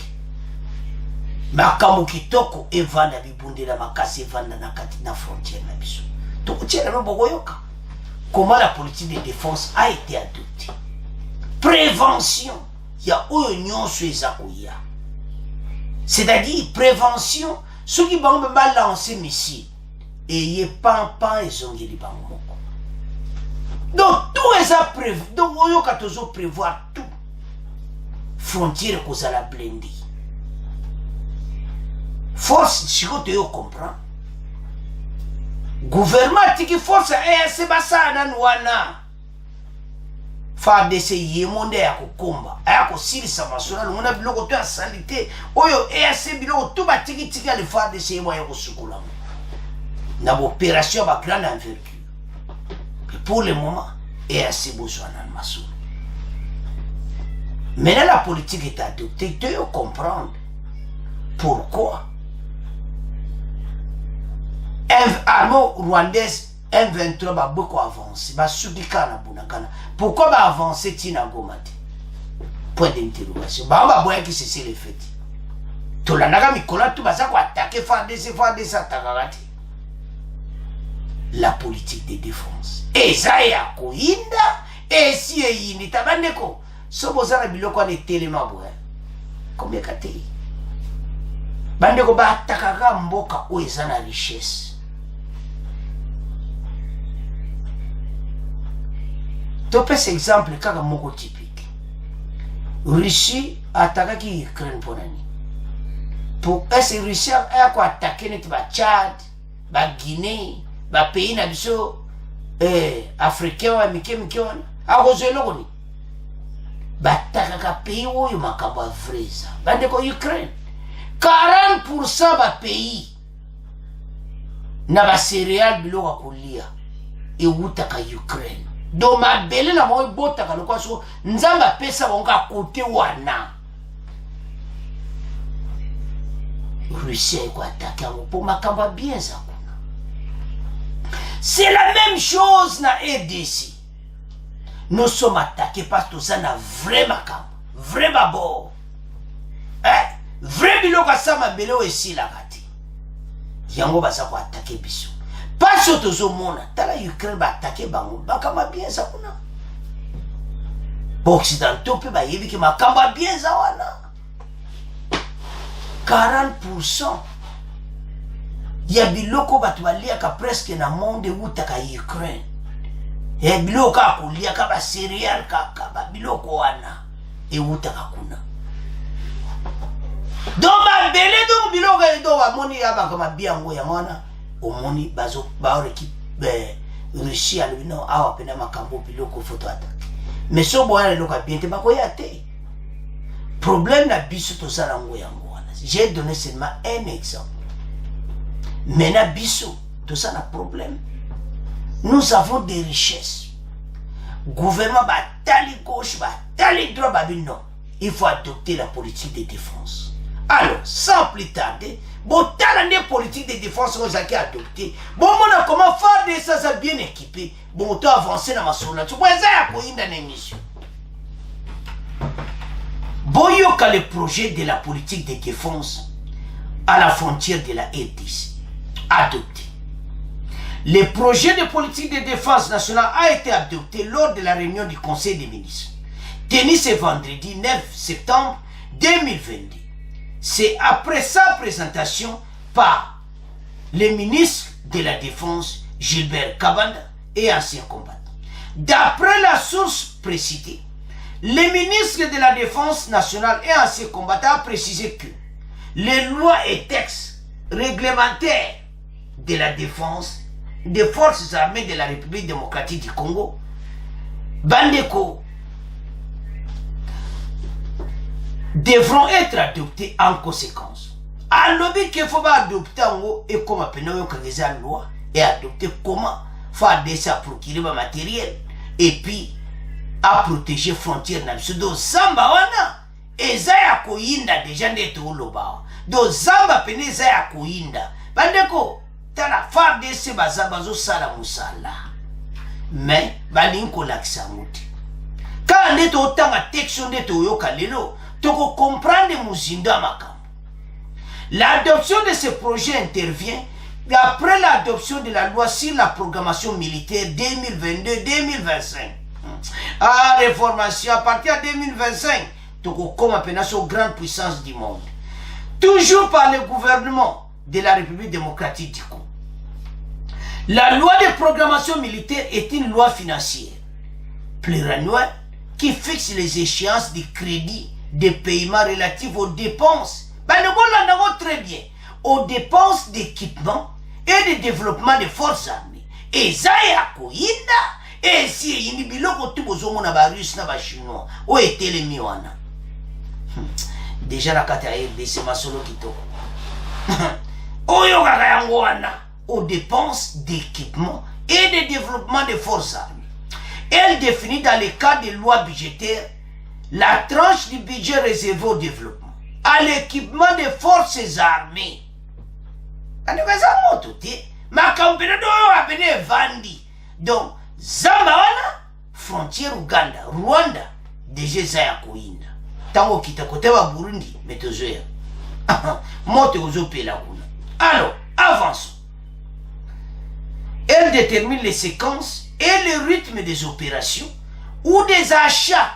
Makamu kitoko evanda bibundi la makasi evanda na kati na frontière na biso. Tokotiela no bogoyoka. Comment la politique de défense a été adoptée? Prévention, il y a union sur les akoya. C'est-à-dire prévention, ceux qui vont me balancer missile, et y pan et zongeli bango. Donc tout est à prévoir. Donc on doit toujours prévoir tout. Frontière qu'on la blender. Force, si vous comprendre. Gouvernement qui force est assez bassa dans wana. Fa de se yemonde ya kukomba. Aya ko silisa masona ngona biloko to ya sanité. Oyo EAC biloko tout ba tiki tiki ale fa de se yemo ya kusukula. Na opération ba grande envergure. Et pour le moment, EAC besoin de masona. Maintenant la politique est adoptée, tu dois comprendre pourquoi armée rwandaise M23 va beaucoup avancer, va subikana bunakana. Pourquoi va avancer tina gomati? Point d'interrogation. Bah on va voir qui c'est les faits. To la naga mikola tu baza ko attaquer FARDC attaquer. La politique de défense. Et ça ya koinda et si yini tabandeko. So bozana biloko ane telema boya. Combien kate? Bandeko ba attaquer mboka o ezana richesse. Topes exemple kaka moko typique. Russie attaque qui Ukraine pour nani. Pour est Russie a quoi attaquer net ba Tchad, ba Guinée, ba pays na biso africain wa mike wana. A kozelo ni. Ba attaque pays oyo makaba vreza. Bande ko Ukraine. 40% ba pays na ba céréales biloko kolia e utaka Ukraine. Do ma belle na mo bota ka lokwa so nzamba pesa bonga kote wana. Russie quoi attaquer pour makamba bien ça. C'est la même chose na RDC. Nous sommes attaqués parce que ça n'a vraiment makamba, vrai babo. Vrai biloko ça ma belle aussi la gati. Yango ba ça ko attaquer biso. Pas surtout au monde, t'as Ukraine va attaquer bango, bakama bien ça kuna. Occidentaux peut ba yebi ki makamba bien ça wana. 40%. Ya biloko batu balia ka presque na monde utaka Ukraine. Ya biloko akulia ka ba céréales ka ba biloko wana e utaka kuna. Donc ba bele do biloko e do ba moni ya ba kama bien ngo ya mwana. Omoni bazo ba équipe Russie a le non awa pena makambo biloko photo attaque. Mais so boya le ka bien te bako yate. Problème na biso to sala ngo yango wana. J'ai donné seulement un exemple. Mais na biso to sala problème. Nous avons des richesses. Gouvernement ba tali gauche ba tali droit ba non. Il faut adopter la politique de défense. Alors, sans plus tarder, bon, t'as la politique de défense qu'on a adopté. Bon, on a comment faire des ça bien équipé. Bon, tu as avancé dans ma source. Tu vois, ça a quoi dans l'émission. Bon, il y a le projet de la politique de défense à la frontière de la RDC adopté. Le projet de politique de défense nationale a été adopté lors de la réunion du Conseil des ministres, tenue ce vendredi 9 septembre 2022. C'est après sa présentation par le ministre de la Défense, Gilbert Kabanda, et ancien combattant. D'après la source précitée, le ministre de la Défense nationale et ancien combattant a précisé que les lois et textes réglementaires de la défense des forces armées de la République démocratique du Congo, Bandeko, devront être adoptés en conséquence. À l'objet qu'il faut adopter en haut et comme appelé la loi et adopter comment faire des ça procurer le matériel et puis à protéger frontières nationales. Donc Zamba wana et Zaya koinda déjà n'est tout loba. Donc Zamba pene Zaya koinda. Bandeko tala FARDC bazo sala musala mais balinko laksa muti quand ndeto otanga texte ndeto yoka lelo toko comprendre muzinda makambo. L'adoption de ce projet intervient après l'adoption de la loi sur la programmation militaire 2022-2025. Ah, réformation à partir de 2025, comme appelé aux grandes puissances du monde. Toujours par le gouvernement de la République démocratique du Congo. La loi de programmation militaire est une loi financière pluriannuelle qui fixe les échéances de crédit de paiement relatifs aux dépenses. Très bien. Aux dépenses d'équipement et de développement des forces armées. Et ça et si il y a des chinois où était les miwana. Déjà la kataïr de ce masolo kito. Aux dépenses d'équipement et de développement des forces armées. Elle définit dans le cadre des lois budgétaires la tranche du budget réservé au développement, à l'équipement des forces armées. Donc, Zambawana, frontière Uganda, Rwanda, déjà Zaya Kouinda. Tango kita kote wa Burundi, metozoya. Mote ozope la kuna. Alors, avançons. Elle détermine les séquences et le rythme des opérations ou des achats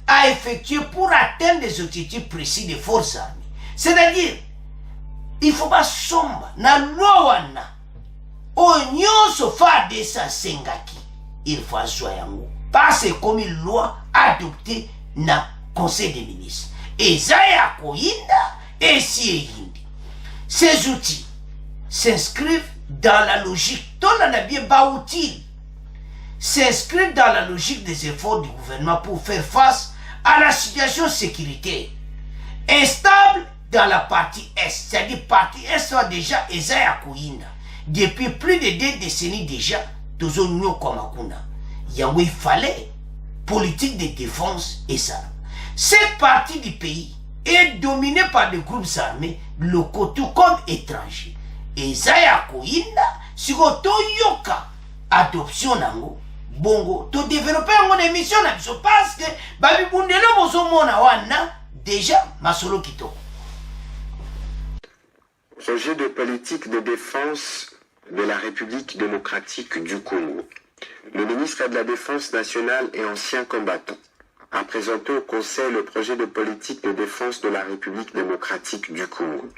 à effectuer pour atteindre des objectifs précis des forces armées. C'est-à-dire, il faut pas sombre na loi wana onyoso fa de sa sengaki il faut assoyer yango parce que comme une loi adoptée na conseil des ministres et zaya koinda et si hindi. Ces outils s'inscrivent dans la logique s'inscrivent dans la logique des efforts du gouvernement pour faire face à la situation sécuritaire instable dans la partie Est, c'est-à-dire partie Est soit déjà Ezaya Kouinda. Depuis plus de 2 décennies déjà, Tozo Nyo Komakuna. Il fallait politique de défense et ça. Cette partie du pays est dominée par des groupes armés locaux tout comme étrangers. Ezaya Kouinda, si vous yoka adoption nango, bongo, to développer mon émission parce que babi bundelo bozo mona wana déjà masolo kito. Projet de politique de défense de la République démocratique du Congo. Le ministre de la Défense nationale et ancien combattant a présenté au Conseil le projet de politique de défense de la République démocratique du Congo.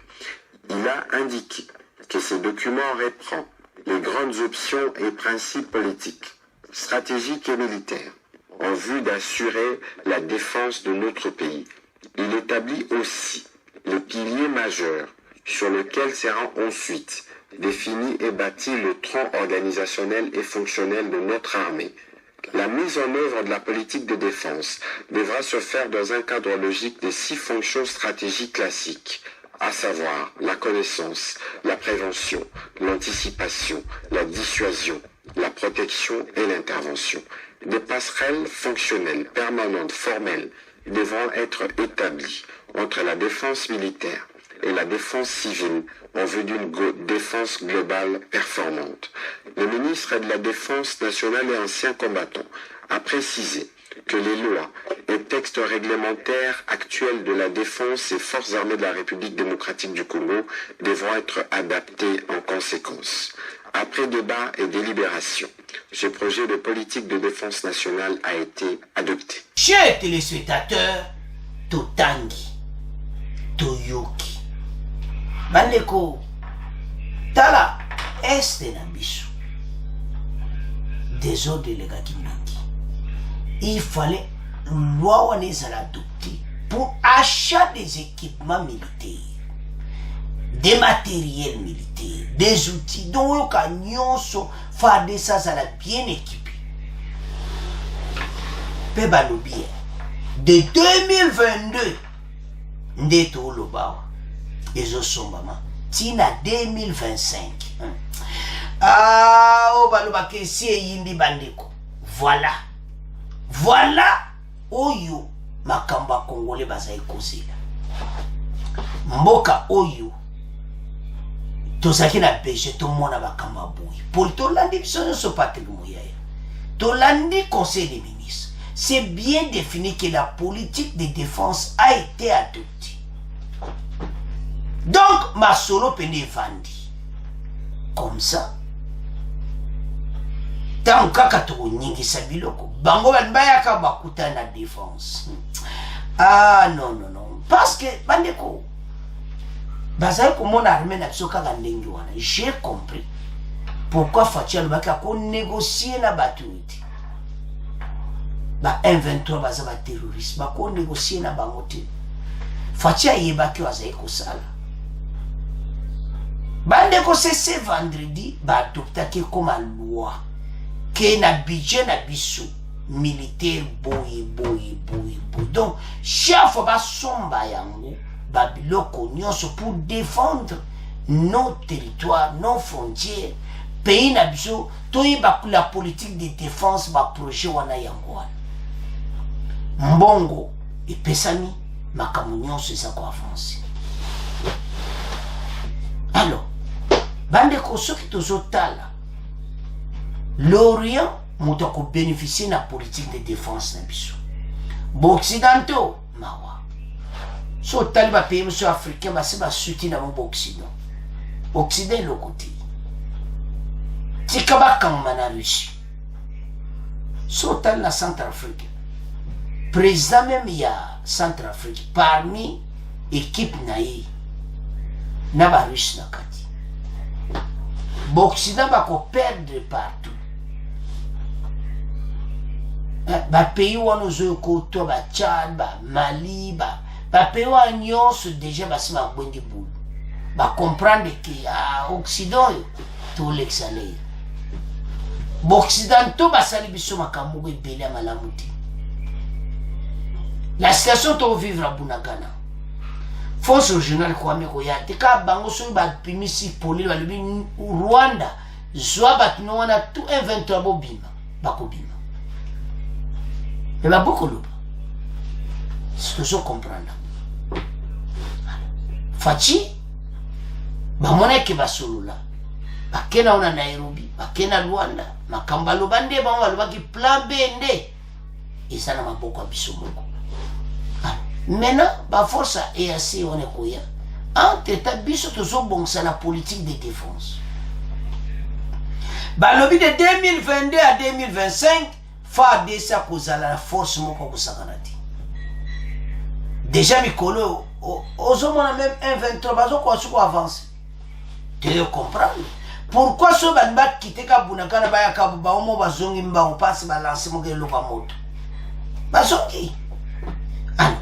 Il a indiqué que ce document reprend les grandes options et principes politiques, stratégiques et militaires en vue d'assurer la défense de notre pays. Il établit aussi les piliers majeurs sur lequel sera ensuite défini et bâti le tronc organisationnel et fonctionnel de notre armée. La mise en œuvre de la politique de défense devra se faire dans un cadre logique des 6 fonctions stratégiques classiques, à savoir la connaissance, la prévention, l'anticipation, la dissuasion, la protection et l'intervention. Des passerelles fonctionnelles, permanentes, formelles, devront être établies entre la défense militaire et la défense civile en vue d'une défense globale performante. Le ministre de la Défense nationale et ancien combattant a précisé que les lois et textes réglementaires actuels de la défense et forces armées de la République démocratique du Congo devront être adaptés en conséquence. Après débat et délibération, ce projet de politique de défense nationale a été adopté. Chers téléspectateurs, Totangi, Toyoki, Bandeko, Tala, Este Nabisu, désordre les gars qui il fallait loi adopter pour achat des équipements militaires, des matériels militaires, des outils dont on faire des ça bien équipé. Pebalobie de 2022 ndeto lobawa ezo sombama tina 2025. Ah o baloba ke si yindi bandeko. Voilà oyo makamba congolais bazai kozela. Mboka oyo tozaki na beje tomona bakamba boyi pour tolandi biso nyonso Patrick Muyaya tolandi conseil des ministres c'est bien défini que la politique de défense a été adoptée donc masolo pene evandi comme ça tant kaka tokonyingisa biloko bango bayaka bakuta na défense ah non parce que bandeko bazali komona armée na biso kaka ndenge wana j'ai compris pourquoi Fachi alobaki akonégocier na bato ete ba M23 baza baterroriste bakonégocier na bango te Fachi ayebaki oyo azali kosala bandeko c'est vendredi baadoptaki ekoma loi ke na budget na biso militaire boye donc chaque fois basomba yango babiloko nyonso pour défendre nos territoires, nos frontières, pays na biso, toyeba la politique de défense ba projet wana yango wana. Mbongo epesami makambo nyonso eza ko avancer. Alors, bandeko soki tozotala l'Orient moto ko bénéficier na politique de défense na biso. Bo occidentaux mawa. So taliba pays monsieur africain basi ba soutien na mo occident. Occident le côté. Tika ba kangma na Russie. So tal na Centrafrique. Président même il y a Centrafrique parmi équipe naïe na ba Russie na kati. Bo occident ba ko perdre partout. Ba pays wana zo ko to ba Tchad, ba Mali, ba pays wana nyonso déjà basi ba bondi boule. Ba comprendre que à Occident tout l'excellent. Bo Occidentaux ba sali biso makambo ebele malamu te. La situation to vivre à Bunagana. Force régionale kwa meko ya te ka bango so ba pimisi poli ba lubi Rwanda zwa batino wana tout inventeur bobima bakobima. Et là beaucoup l'eau. C'est toujours comprendre. Fachi, bamona ke basolula. Bakena ona Nairobi, bakena Luanda, makambalo bande ba balobaki plan B nde. Isa na maboko abiso moko. Maintenant, ba force EAC on est koya. Entre tabiso toujours bon c'est la politique de défense. Balobi de 2022 à 2025 fa de sa kozala la force moko kosakanati. Déjà mikolo ozomona même 1-23 bazo kwa suko avance. Tu comprends? Pourquoi ce banba quitter ka bunakana ba ya ba omo bazongi mba on passe ba lancer mo ke loka moto. Bazongi. Alors,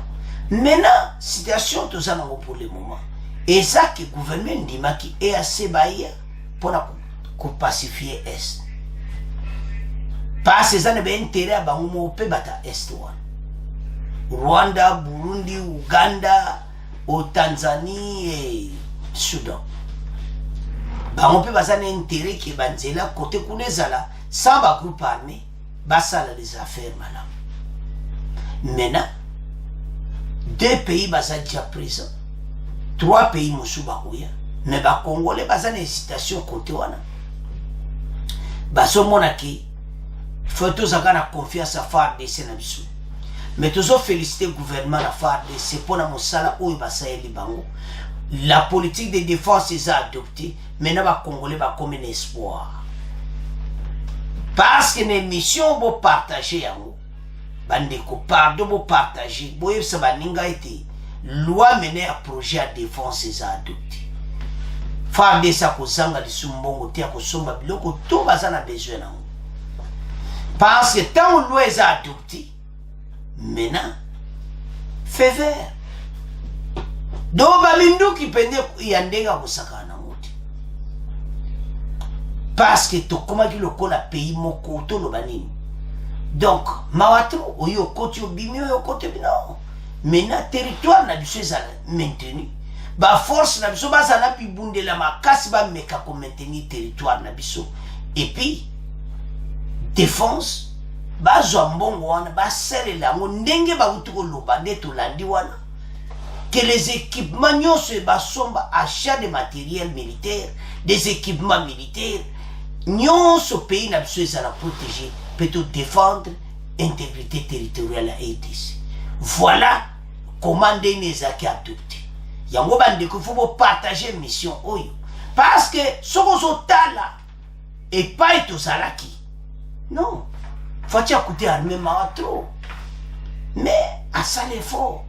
maintenant situation tout ça pour le moment. Et ça que gouvernement dimaki est assez baïa pour pacifier est. Parce que ça ne veut intérêt à bango pe bata est one. Rwanda, Burundi, Uganda, au Tanzanie et Soudan. Bango pe basa intérêt que banzela côté kunezala sans ba groupe armé basa les affaires madame. Maintenant 2 pays basa déjà présents. 3 pays musuba kuya. Mais ba Congolais basa une hésitation côté wana. Baso monaki faut tous avoir la confiance à FARDC na biso. Mais toujours féliciter le gouvernement à FARDC pour la mosala ou basaeli bango. La politique de défense est adoptée. Maintenant les Congolais va comme un espoir. Parce que les missions vont partager yango. Bandeko pardon vont partager. Boye ça baninga été loi menée à projet à défense est adopté. FARDC ko zanga lisumbongo te ko somba biloko to bazana besoin nango. Parce que tant que loi est adoptée, maintenant, fait vert. Donc, balindu qui pende yandega kusaka na moti. Parce que to comment dit le kola pays moko to lo banini. Donc, mawatro oyo koti obimi oyo koti bino. Maintenant, territoire na biso za maintenu. Ba force na biso ba sana pi bundela makasi ba meka ko maintenir territoire na biso. Et puis défense bazwa mbongo wana baselela ngo ndenge bakutuko loba nde tolandi wana que les équipements nyonso basomba achat de matériel militaire des équipements militaires. Nous, ce pays n'a besoin de la protéger, plutôt défendre l'intégrité territoriale à RDC. Voilà comment nous avons adopté. Il y a un faut partager mission. Parce que ce que là et pas être aux alaki. Non. Faut écouter l'armée trop. Mais à ça l'effort.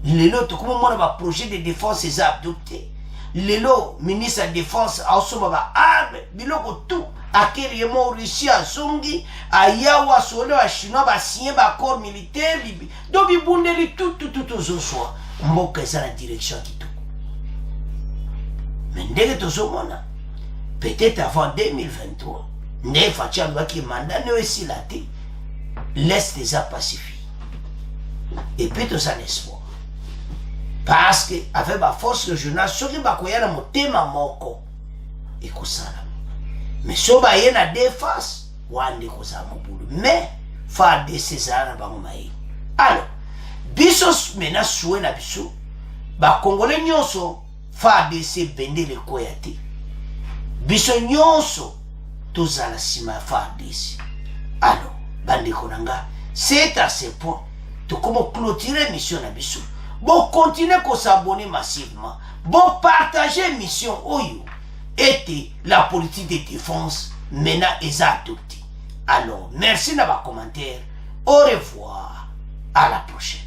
Les lots, comment on a un projet de défense est adopté. Les lots, ministre de la défense, a aussi un arme, biloko tout. À quel moment Russie a zongi, à Yawa, Solo, à Chinois, à signer un accord militaire, donc il bondeli tout au soir. On va la direction qui tout. Mais dès que tu as peut-être avant 2023, ne fatia loi qui mandat ne aussi la té, laisse les pacifier. Et puis tout ça l'espoir. Parce que avec ma force régionale, ce qui va courir mon thème moko et que ça. Mais si on va y aller à défense, on va aller à boulot. Mais faire des César na bangomaï. Alors, bisos mena soué na biso, ba Congolais nyonso faire des ces bende le koyate. Biso nyonso tozala sima faire des. Alors, bande konanga, c'est à ce point de comment clôturer mission na biso. Bon, continuez à s'abonner massivement. Bon, partager mission Oyo. Et la politique de défense maintenant est adoptée. Alors, merci dans vos commentaires. Au revoir. À la prochaine.